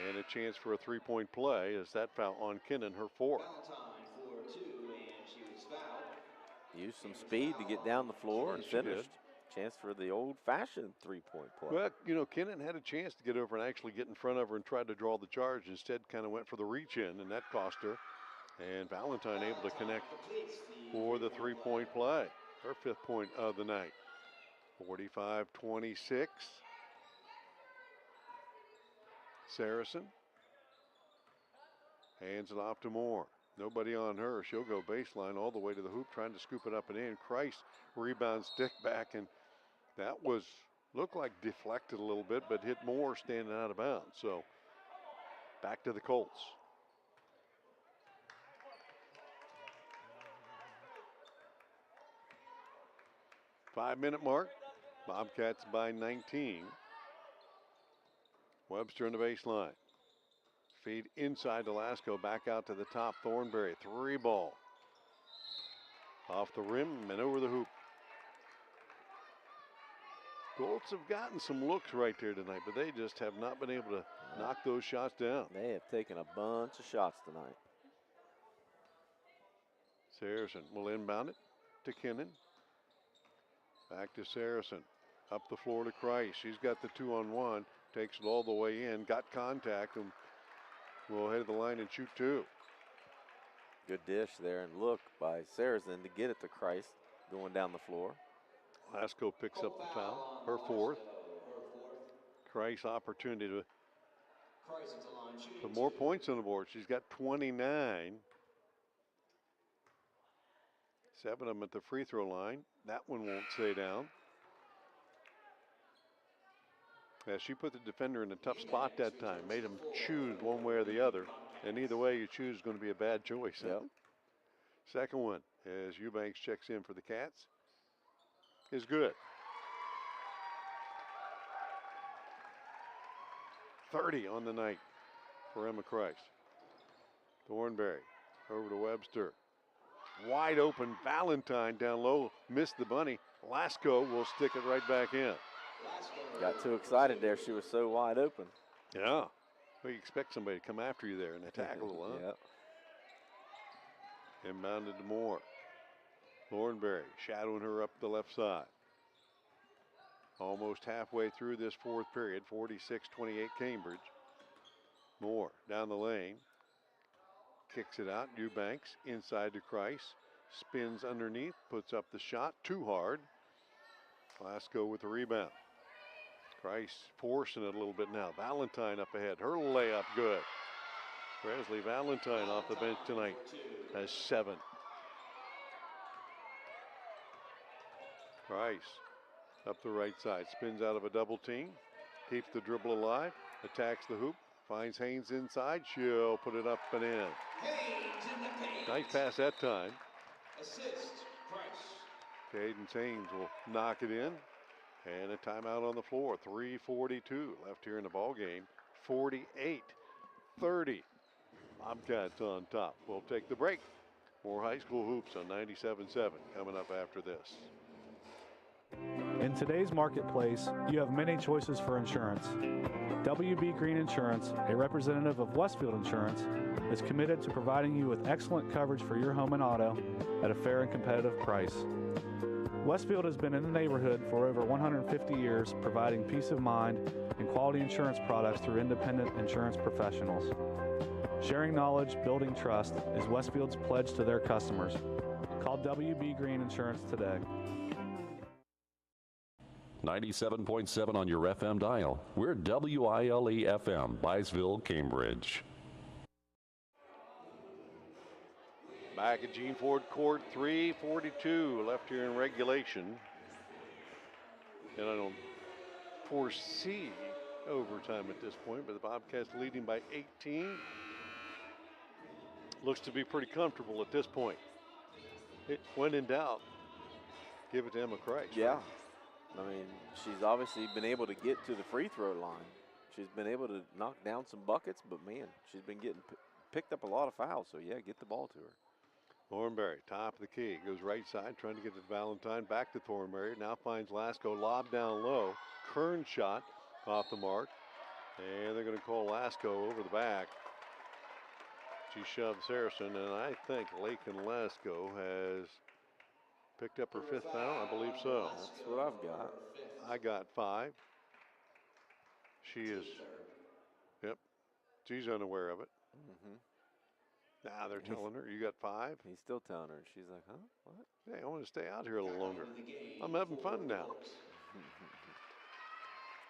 And a chance for a three-point play as that foul on Kinnan, her fourth. Valentine for 2, and she was fouled. Used some speed to get down the floor and finished. Chance for the old-fashioned three-point play. Well, you know, Kinnan had a chance to get over and actually get in front of her and try to draw the charge. Instead, kind of went for the reach in, and that cost her. And Valentine able to connect for the three-point play. Her fifth point of the night. 45-26. Saracen hands it off to Moore. Nobody on her. She'll go baseline all the way to the hoop, trying to scoop it up and in. Christ rebounds, stick back, and that was looked like deflected a little bit, but hit Moore standing out of bounds. So back to the Colts. Five-minute mark. Bobcats by 19. Webster in the baseline. Feed inside to Lasco, back out to the top. Thornberry, three ball. Off the rim and over the hoop. Colts have gotten some looks right there tonight, but they just have not been able to knock those shots down. They have taken a bunch of shots tonight. Saracen will inbound it to Kinnan. Back to Saracen. Up the floor to Christ. She's got the 2-on-1. Takes it all the way in. Got contact and will head to the line and shoot two. Good dish there and look by Saracen to get it to Christ going down the floor. Lasco picks up the foul. Her fourth. Christ's opportunity to put more points on the board. She's got 29. 7 of them at the free throw line. That one won't stay down. As she put the defender in a tough spot that time, made him choose one way or the other, and either way you choose is going to be a bad choice. Yep. Second one, as Eubanks checks in for the Cats, is good. 30 on the night for Emma Christ. Thornberry over to Webster. Wide open, Valentine down low, missed the bunny. Lasco will stick it right back in. Got too excited there. She was so wide open. Yeah. Well, you expect somebody to come after you there and attack a little, huh? Yep. Inbounded to Moore. Thornberry shadowing her up the left side. Almost halfway through this fourth period, 46-28 Cambridge. Moore down the lane. Kicks it out, Eubanks inside to Christ. Spins underneath, puts up the shot, too hard. Lasco with the rebound. Christ forcing it a little bit now. Valentine up ahead, her layup good. Presley Valentine off the bench tonight has 7. Christ up the right side, spins out of a double team, keeps the dribble alive, attacks the hoop, finds Haynes inside, she'll put it up and in. Haynes in the paint. Nice pass that time. Assist, Price. Cadence Haynes will knock it in. And a timeout on the floor. 3:42 left here in the ball game. 48-30. Bobcats on top. We'll take the break. More high school hoops on 97.7 coming up after this. In today's marketplace, you have many choices for insurance. WB Green Insurance, a representative of Westfield Insurance, is committed to providing you with excellent coverage for your home and auto at a fair and competitive price. Westfield has been in the neighborhood for over 150 years, providing peace of mind and quality insurance products through independent insurance professionals. Sharing knowledge, building trust is Westfield's pledge to their customers. Call WB Green Insurance today. 97.7 on your FM dial. We're WILE FM, Byesville, Cambridge. Back at Gene Ford Court, 3:42 left here in regulation. And I don't foresee overtime at this point, but the Bobcats leading by 18. Looks to be pretty comfortable at this point. When in doubt, give it to Emma Christ. Yeah. I mean, she's obviously been able to get to the free throw line. She's been able to knock down some buckets, but, man, she's been getting picked up a lot of fouls. So, yeah, get the ball to her. Thornberry, top of the key, goes right side, trying to get to Valentine, back to Thornberry, now finds Lasko, lob down low, Kern shot off the mark, and they're going to call Lasko over the back. She shoved Saracen, and I think Lakin Lasko has picked up her 5th foul, I believe so. That's what I've got. I got 5. She is, yep, she's unaware of it. Mm-hmm. Now they're telling her, you got 5? He's still telling her. She's like, huh? What? Hey, I want to stay out here a little longer. I'm having fun now.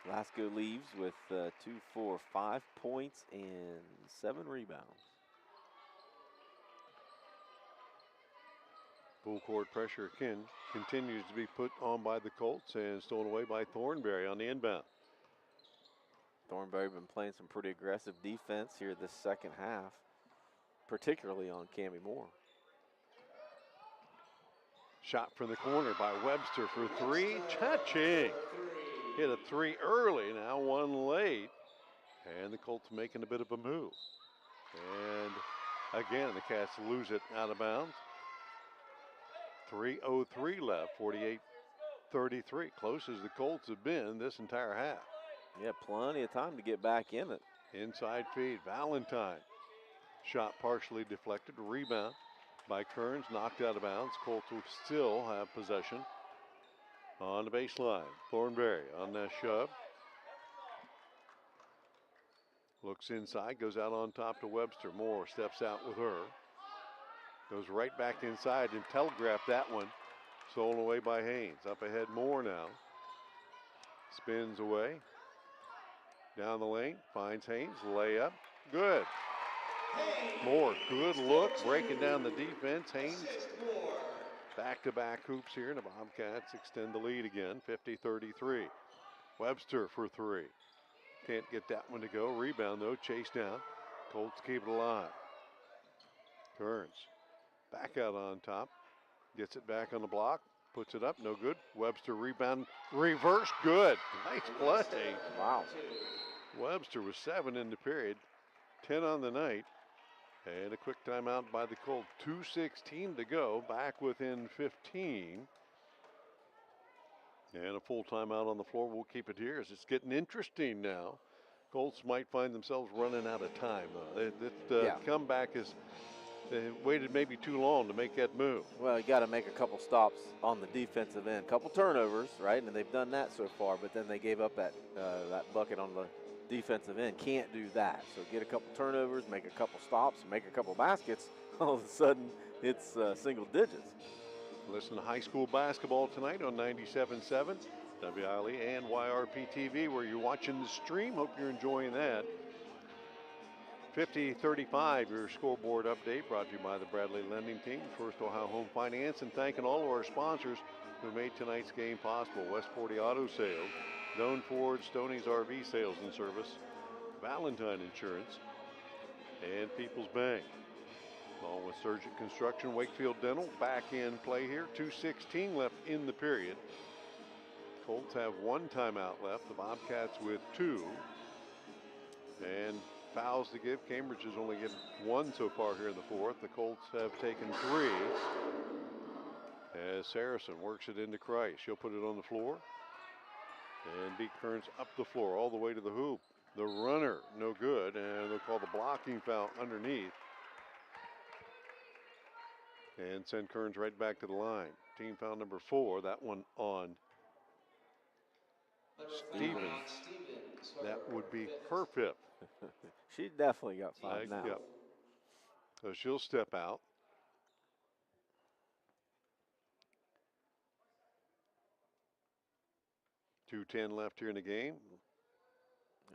Lasko leaves with 2, 4, 5 points and 7 rebounds. Full court pressure again continues to be put on by the Colts and stolen away by Thornberry on the inbound. Thornberry been playing some pretty aggressive defense here this second half, particularly on Cammie Moore. Shot from the corner by Webster for 3. Cha-ching! Hit a 3 early, now 1 late. And the Colts making a bit of a move. And again, the Cats lose it out of bounds. 3:03 left, 48-33. Close as the Colts have been this entire half. Yeah, plenty of time to get back in it. Inside feed, Valentine. Shot partially deflected, rebound by Kearns, knocked out of bounds. Colts will still have possession on the baseline. Thornberry on that shove. Looks inside, goes out on top to Webster. Moore steps out with her. Goes right back inside and telegraphed that one. Stolen away by Haynes. Up ahead Moore now. Spins away. Down the lane, finds Haynes, layup. Good. Moore, good look, breaking down the defense. Haynes, back-to-back hoops here, and the Bobcats extend the lead again, 50-33. Webster for 3. Can't get that one to go. Rebound, though, chase down. Colts keep it alive. Kearns, back out on top. Gets it back on the block, puts it up, no good. Webster rebound, reverse, good. Nice play. Wow. Webster was 7 in the period, 10 on the night. And a quick timeout by the Colts. 2:16 to go, back within 15. And a full timeout on the floor. We'll keep it here as it's getting interesting now. Colts might find themselves running out of time. Comeback is, they waited maybe too long to make that move. Well, you got to make a couple stops on the defensive end. Couple turnovers, right? And they've done that so far, but then they gave up that bucket on the defensive end. Can't do that. So get a couple turnovers, make a couple stops, make a couple baskets. All of a sudden, it's single digits. Listen to high school basketball tonight on 97.7, WILE and YRP-TV, where you're watching the stream. Hope you're enjoying that. 50-35, your scoreboard update brought to you by the Bradley Lending Team, First Ohio Home Finance, and thanking all of our sponsors who made tonight's game possible. West 40 Auto Sales, Doan Ford, Stoney's RV Sales and Service, Valentine Insurance, and People's Bank. Along with Surgeon Construction, Wakefield Dental back in play here. 2:16 left in the period. Colts have 1 timeout left. The Bobcats with 2. And fouls to give. Cambridge has only given 1 so far here in the 4th. The Colts have taken 3. As Saracen works it into Christ. She'll put it on the floor. And beat Kearns up the floor all the way to the hoop. The runner, no good, and they'll call the blocking foul underneath. And send Kearns right back to the line. Team foul number 4, that one on Stevens. That would be her 5th. She definitely got 5 now. Yep. So she'll step out. .2:10 left here in the game.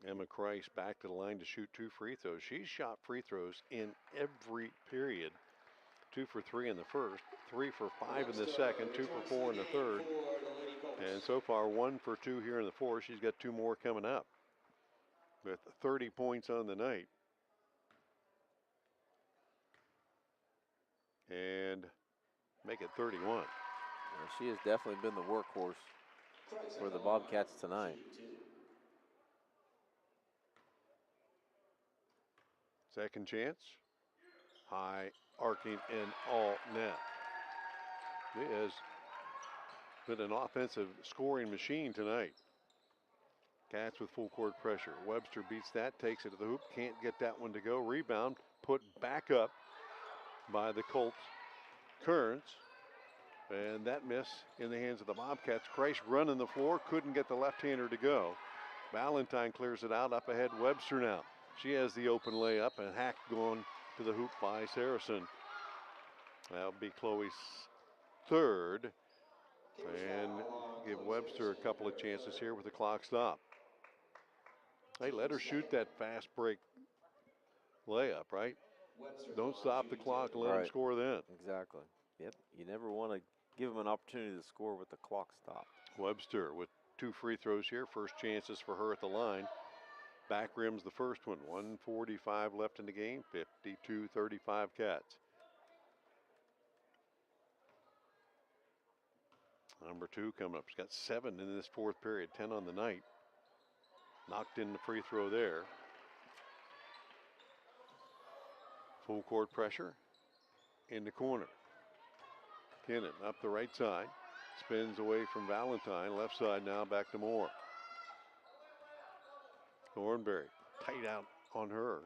Emma Kreis back to the line to shoot 2 free throws. She's shot free throws in every period. 2 for 3 in the first, 3 for 5 in the second, 2 for 4 in the third. And so far, 1 for 2 here in the fourth. She's got 2 more coming up with 30 points on the night. And make it 31. Yeah, she has definitely been the workhorse for the Bobcats tonight. Second chance. High, arcing, and all net. It has been an offensive scoring machine tonight. Cats with full court pressure. Webster beats that, takes it to the hoop, can't get that one to go. Rebound, put back up by the Colts. Kearns. And that miss in the hands of the Bobcats. Kreis running the floor, couldn't get the left-hander to go. Valentine clears it out, up ahead Webster now. She has the open layup, and Hack going to the hoop by Saracen. That'll be Chloe's 3rd. And give Webster a couple of chances here with the clock stop. Hey, let her shoot that fast break layup, right? Don't stop the clock and let them score then. Exactly. Yep. You never want to give them an opportunity to score with the clock stopped. Webster with 2 free throws here. First chances for her at the line. Back rims the first one. 1:45 left in the game. 52-35 Cats. Number 2 coming up. She's got 7 in this fourth period. 10 on the night. Knocked in the free throw there. Full court pressure. In the corner. Kinnan up the right side. Spins away from Valentine. Left side now back to Moore. Thornberry tight out on her.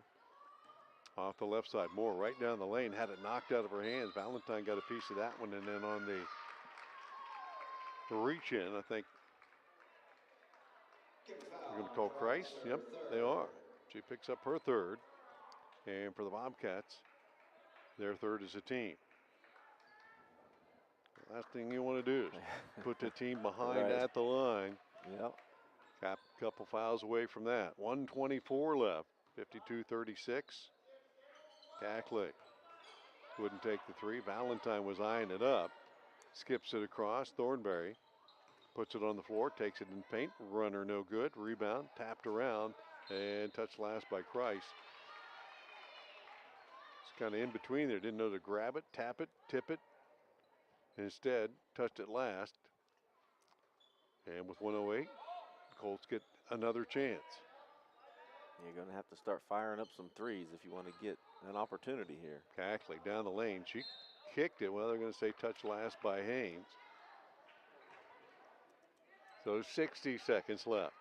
Off the left side. Moore right down the lane. Had it knocked out of her hands. Valentine got a piece of that one. And then on the reach in, I think they're going to call Kreis. Yep, they are. She picks up her 3rd. And for the Bobcats, their 3rd as a team. The last thing you want to do is put the team behind at the line. Yep. Got a couple fouls away from that. 1:24 left. 52-36. Cackley wouldn't take the 3. Valentine was eyeing it up. Skips it across. Thornberry puts it on the floor, takes it in paint. Runner no good. Rebound, tapped around, and touched last by Kreis. It's kind of in between there. Didn't know to grab it, tap it, tip it. Instead, touched it last. And with 1:08, the Colts get another chance. You're going to have to start firing up some threes if you want to get an opportunity here. Cackley down the lane. She kicked it. Well, they're going to say touch last by Haynes. So 60 seconds left.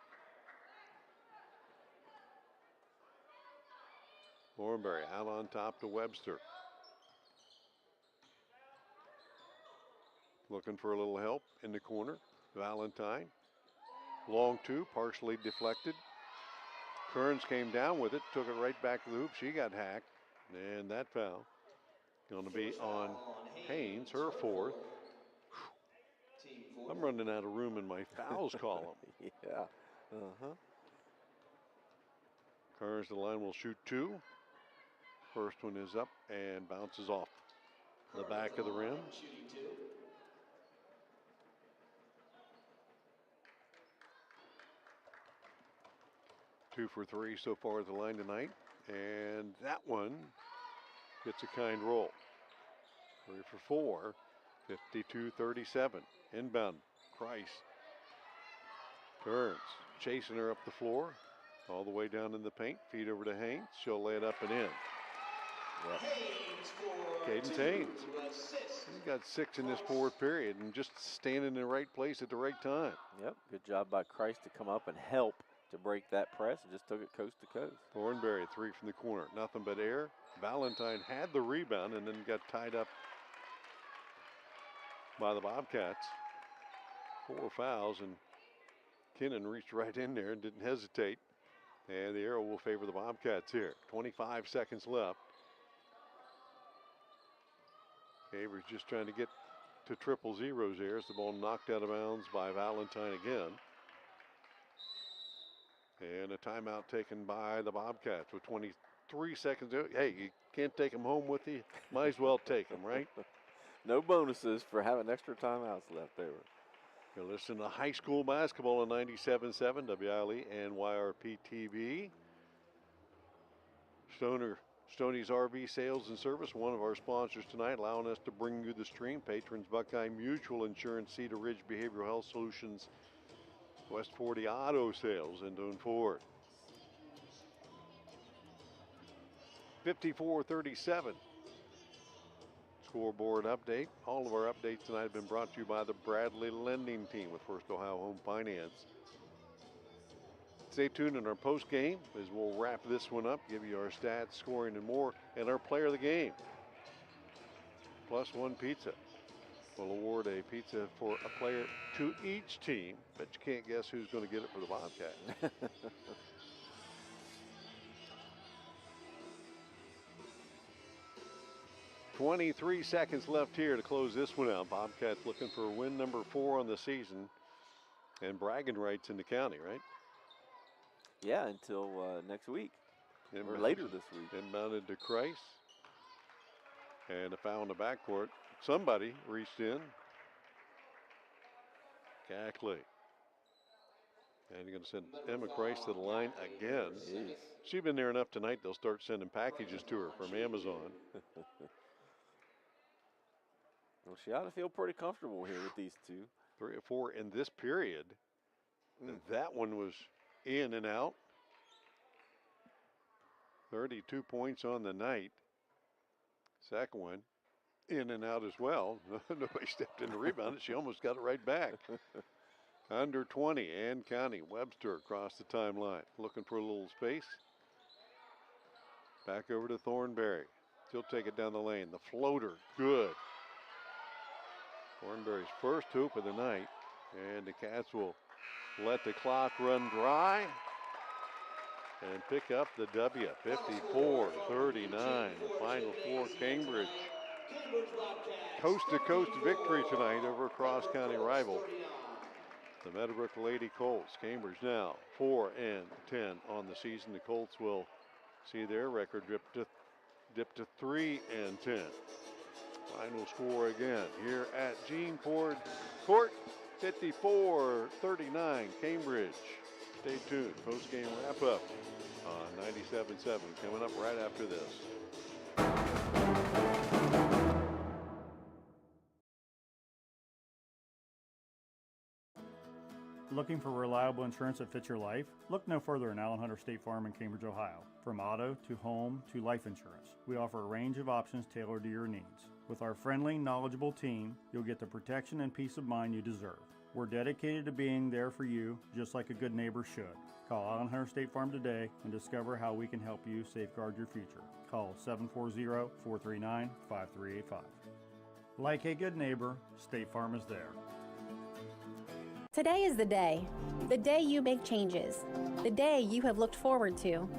Thornberry out on top to Webster. Looking for a little help in the corner. Valentine. Long 2, partially deflected. Kearns came down with it, took it right back to the hoop. She got hacked, and that foul going to be on Haynes, her 4th. I'm running out of room in my fouls column. Yeah. Kearns, the line will shoot 2. First one is up and bounces off the back of the rim. Two for 3 so far at the line tonight. And that one gets a kind roll. 3 for 4. 52-37. Inbound. Kreis. Kearns chasing her up the floor. All the way down in the paint. Feed over to Haynes. She'll lay it up and in. Cadence Haynes. got 6 in this fourth period and just standing in the right place at the right time. Yep, good job by Christ to come up and help to break that press and just took it coast to coast. Thornberry, 3 from the corner. Nothing but air. Valentine had the rebound and then got tied up by the Bobcats. 4 fouls, and Kinnan reached right in there and didn't hesitate. And the arrow will favor the Bobcats here. 25 seconds left. Avery's just trying to get to triple zeros here as the ball knocked out of bounds by Valentine again. And a timeout taken by the Bobcats with 23 seconds. Hey, you can't take them home with you. Might as well take them, right? No bonuses for having extra timeouts left over. You're listening to high school basketball on 97.7 WILE and YRP-TV. Stoney's RV Sales and Service, one of our sponsors tonight, allowing us to bring you the stream. Patrons Buckeye Mutual Insurance, Cedar Ridge Behavioral Health Solutions, West 40 Auto Sales, and Doan Ford. 54-37. Scoreboard update. All of our updates tonight have been brought to you by the Bradley Lending Team with First Ohio Home Finance. Stay tuned in our post game as we'll wrap this one up, give you our stats, scoring, and more, and our player of the game. +1 pizza. We'll award a pizza for a player to each team, but you can't guess who's going to get it for the Bobcats. 23 seconds left here to close this one out. Bobcats looking for win number 4 on the season and bragging rights in the county, right? Yeah, until next week or later this week. Inbounded to Christ. And a foul in the backcourt. Somebody reached in. Cackley. And you're going to send Emma Christ to the line again. Jeez. She's been there enough tonight, they'll start sending packages to her from Amazon. Well, she ought to feel pretty comfortable here with these two. 3 or 4 in this period. And that one was in and out. 32 points on the night. Second one, in and out as well. Nobody stepped in to rebound it. She almost got it right back. Under 20, Ann County. Webster across the timeline. Looking for a little space. Back over to Thornberry. She'll take it down the lane. The floater, good. Thornberry's first hoop of the night. And the Cats will let the clock run dry and pick up the W. 54-39. The final score, Cambridge. Coast-to-coast victory tonight over a cross-county rival, the Meadowbrook Lady Colts. Cambridge now 4-10 on the season. The Colts will see their record dip to 3-10. Final score again here at Gene Ford Court, 54-39 Cambridge. Stay tuned. Post-game wrap-up on 97.7 coming up right after this. Looking for reliable insurance that fits your life? Look no further than Allen Hunter State Farm in Cambridge, Ohio. From auto to home to life insurance, we offer a range of options tailored to your needs. With our friendly, knowledgeable team, you'll get the protection and peace of mind you deserve. We're dedicated to being there for you, just like a good neighbor should. Call Allen Hunter State Farm today and discover how we can help you safeguard your future. Call 740-439-5385. Like a good neighbor, State Farm is there. Today is the day you make changes, the day you have looked forward to,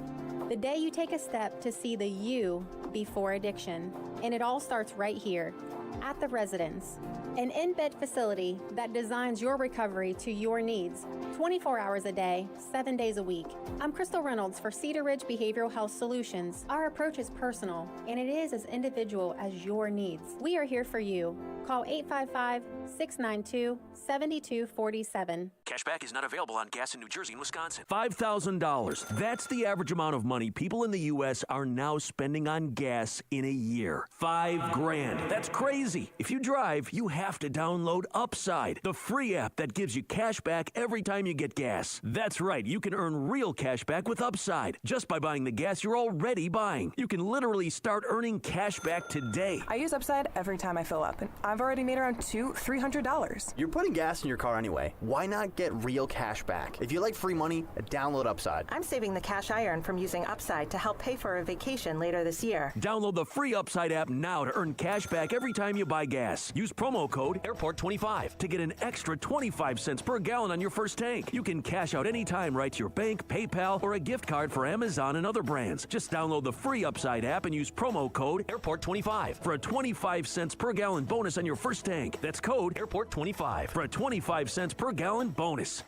the day you take a step to see the you before addiction. And it all starts right here, at the Residence, an in-bed facility that designs your recovery to your needs, 24 hours a day, 7 days a week. I'm Crystal Reynolds for Cedar Ridge Behavioral Health Solutions. Our approach is personal, and it is as individual as your needs. We are here for you. Call 855-692-7247. Cashback is not available on gas in New Jersey and Wisconsin. $5,000. That's the average amount of money people in the U.S. are now spending on gas in a year. $5,000. That's crazy. easy. If you drive, you have to download Upside, the free app that gives you cash back every time you get gas. That's right, you can earn real cash back with Upside just by buying the gas you're already buying. You can literally start earning cash back today. I use Upside every time I fill up, and I've already made around $300. You're putting gas in your car anyway. Why not get real cash back? If you like free money, download Upside. I'm saving the cash I earn from using Upside to help pay for a vacation later this year. Download the free Upside app now to earn cash back every time you buy gas. Use promo code AIRPORT25 to get an extra 25 cents per gallon on your first tank. You can cash out anytime right to your bank, PayPal, or a gift card for Amazon and other brands. Just download the free Upside app and use promo code AIRPORT25 for a 25 cents per gallon bonus on your first tank. That's code AIRPORT25 for a 25 cents per gallon bonus.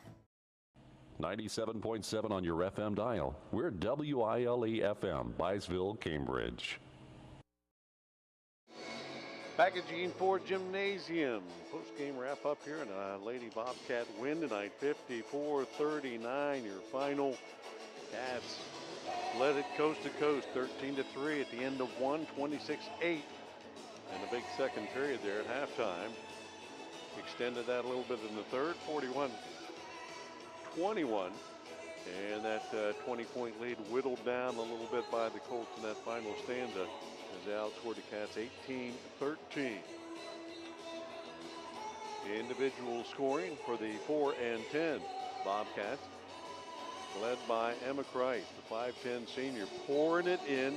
97.7 on your FM dial. We're WILE FM, Byesville, Cambridge. Back at Gene Ford Gymnasium. Post-game wrap-up here, and a Lady Bobcat win tonight, 54-39. Your final. Cats led it coast to coast, 13-3 at the end of one, 26-8. And a big second period there at halftime. Extended that a little bit in the third, 41-21. And that 20-point lead whittled down a little bit by the Colts in that final stanza as they outscored the Cats 18-13. Individual scoring for the 4 and 10 Bobcats, led by Emma Christ, the 5'10" senior, pouring it in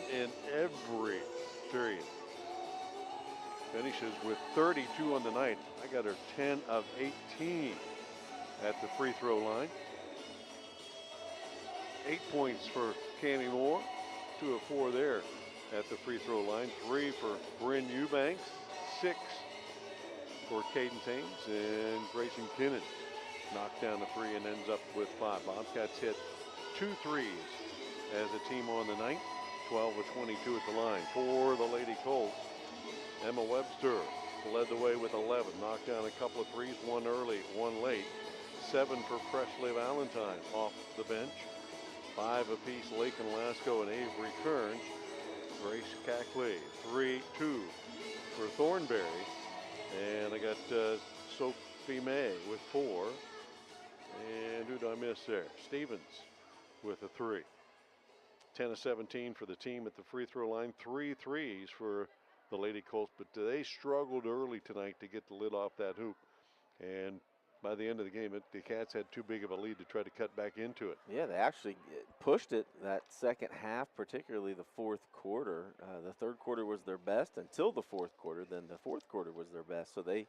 every period. Finishes with 32 on the night. I got her 10 of 18 at the free throw line. 8 points for Cammie Moore, 2 of 4 there at the free throw line. 3 for Bryn Eubanks, 6 for Cadence Haynes, and Grayson Kinnan knocked down the 3 and ends up with 5. Bobcats hit 2 threes as a team on the night, 12 of 22 at the line. For the Lady Colts, Emma Webster led the way with 11, knocked down a couple of threes, 1 early, 1 late. 7 for Presley Valentine off the bench. 5 apiece, Lakin Lasco and Avery Kearns. Grace Cackley, 3-2 for Thornberry. And I got Sophie May with 4. And who did I miss there? Stevens with a 3. 10 of 17 for the team at the free throw line. 3 threes for the Lady Colts, but they struggled early tonight to get the lid off that hoop. And by the end of the game, the Cats had too big of a lead to try to cut back into it. Yeah, they actually pushed it that second half, particularly the fourth quarter. The third quarter was their best until the fourth quarter. Then the fourth quarter was their best. So they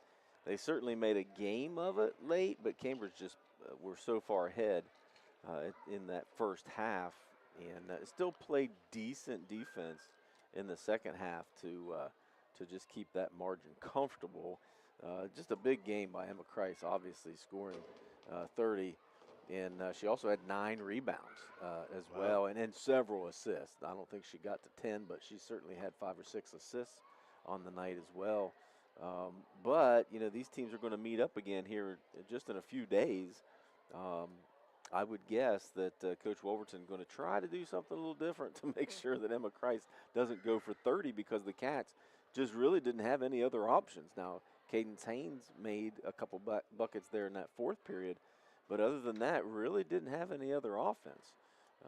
certainly made a game of it late, but Cambridge just were so far ahead in that first half, and still played decent defense in the second half to just keep that margin comfortable. Just a big game by Emma Christ, obviously scoring 30, and she also had 9 rebounds as well, and several assists. I don't think she got to 10, but she certainly had 5 or 6 assists on the night as well. But you know, these teams are going to meet up again here just in a few days. I would guess that Coach Wolverton is going to try to do something a little different to make sure that Emma Christ doesn't go for 30, because the Cats just really didn't have any other options. Now, Cadence Haynes made a couple buckets there in that fourth period, but other than that, really didn't have any other offense.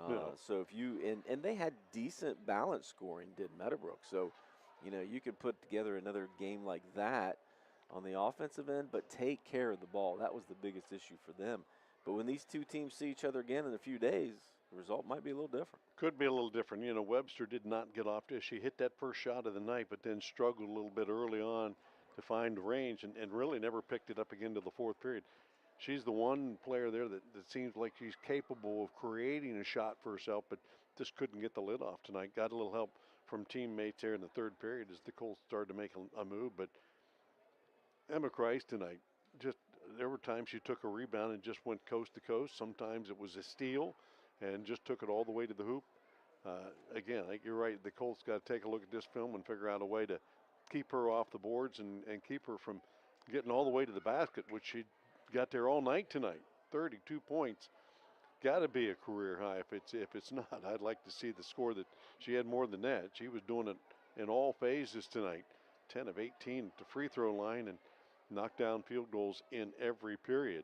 No. So if you and they had decent balance scoring, did Meadowbrook. So, you know, you could put together another game like that on the offensive end, but take care of the ball. That was the biggest issue for them. But when these two teams see each other again in a few days, the result might be a little different. Could be a little different. You know, Webster did not get off to. She hit that first shot of the night, but then struggled a little bit early on to find range, and really never picked it up again to the fourth period. She's the one player there that seems like she's capable of creating a shot for herself, but just couldn't get the lid off tonight. Got a little help from teammates there in the third period as the Colts started to make a move, but Emma Christ tonight, just there were times she took a rebound and just went coast to coast. Sometimes it was a steal and just took it all the way to the hoop. Again, I think you're right. The Colts got to take a look at this film and figure out a way to keep her off the boards and keep her from getting all the way to the basket, which she got there all night tonight. 32 points. Got to be a career high. If it's not, I'd like to see the score that she had more than that. She was doing it in all phases tonight. 10 of 18 at the free throw line and knocked down field goals in every period.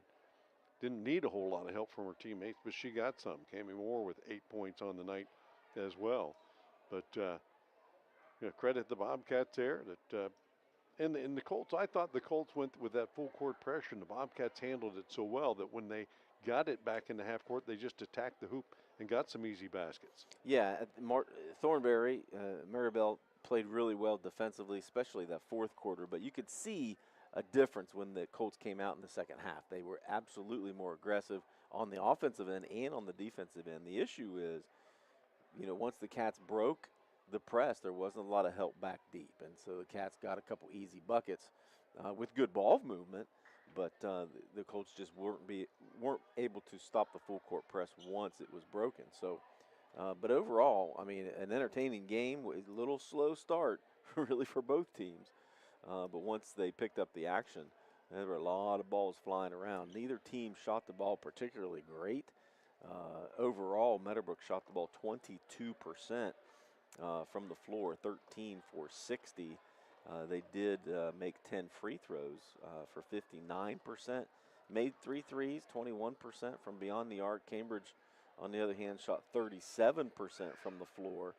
Didn't need a whole lot of help from her teammates, but she got some. Cami Moore with 8 points on the night as well. But credit the Bobcats there. And the Colts, I thought the Colts went with that full court pressure, and the Bobcats handled it so well that when they got it back in the half court, they just attacked the hoop and got some easy baskets. Yeah, Thornberry, Maribel played really well defensively, especially that fourth quarter, but you could see a difference when the Colts came out in the second half. They were absolutely more aggressive on the offensive end and on the defensive end. The issue is, once the Cats broke the press, there wasn't a lot of help back deep, and so the Cats got a couple easy buckets with good ball movement, but the Colts just weren't able to stop the full court press once it was broken. So, but overall, I mean, an entertaining game with a little slow start, really, for both teams. But once they picked up the action, there were a lot of balls flying around. Neither team shot the ball particularly great. Overall, Meadowbrook shot the ball 22% from the floor, 13 for 60. They did make 10 free throws for 59%. Made 3 threes, 21% from beyond the arc. Cambridge, on the other hand, shot 37% from the floor,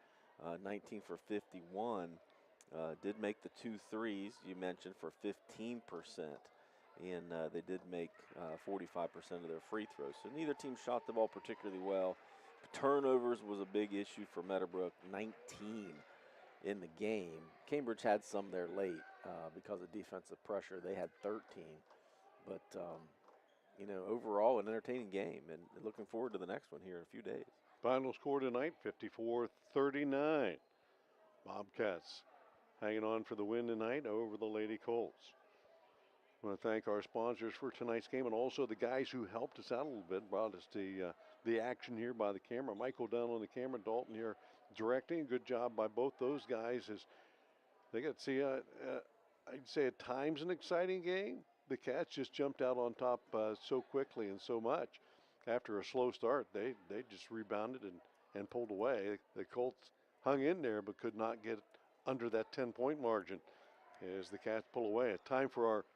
19 for 51. Did make the 2 threes you mentioned for 15%, and they did make 45% of their free throws. So neither team shot the ball particularly well. Turnovers was a big issue for Meadowbrook, 19 in the game. Cambridge had some there late because of defensive pressure. They had 13. But, overall an entertaining game, and looking forward to the next one here in a few days. Final score tonight, 54-39. Bobcats hanging on for the win tonight over the Lady Colts. I want to thank our sponsors for tonight's game and also the guys who helped us out a little bit, brought us the action here by the camera. Michael down on the camera, Dalton here directing. Good job by both those guys as they got to see, I'd say at times an exciting game. The Cats just jumped out on top so quickly and so much. After a slow start, they just rebounded and pulled away. The Colts hung in there but could not get under that 10-point margin as the Cats pull away. A time for our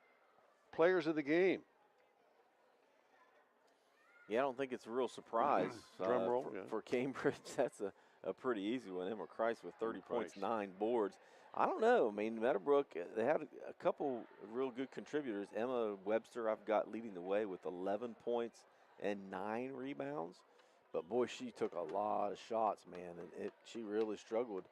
players of the game. Yeah, I don't think it's a real surprise Drum roll, for Cambridge. That's a pretty easy one. Emma Christ with 30 points, 9 boards. I don't know. I mean, Meadowbrook, they had a couple real good contributors. Emma Webster, I've got leading the way with 11 points and 9 rebounds. But, boy, she took a lot of shots, man, and she really struggled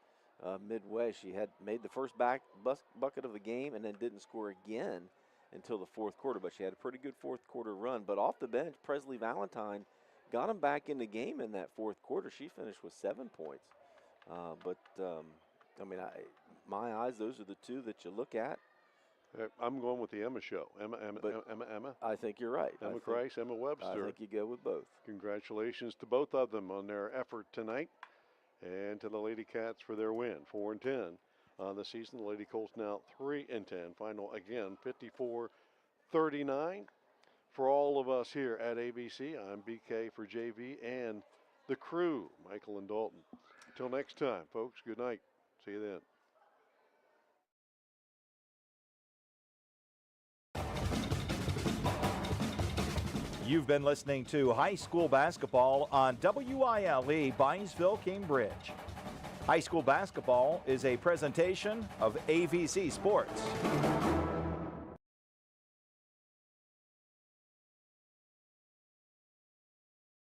midway. She had made the first bucket of the game and then didn't score again until the fourth quarter. But she had a pretty good fourth quarter run. But off the bench, Presley Valentine got him back in the game in that fourth quarter. She finished with 7 points. My eyes, those are the two that you look at. I'm going with the Emma show. Emma. I think you're right. Emma Christ, Emma Webster. I think you go with both. Congratulations to both of them on their effort tonight, and to the Lady Cats for their win, 4-10 on the season. The Lady Colts now 3-10. Final again, 54-39. For all of us here at AVC, I'm BK for JV and the crew, Michael and Dalton. Until next time, folks. Good night. See you then. You've been listening to high school basketball on WILE Byesville, Cambridge. High school basketball is a presentation of AVC Sports.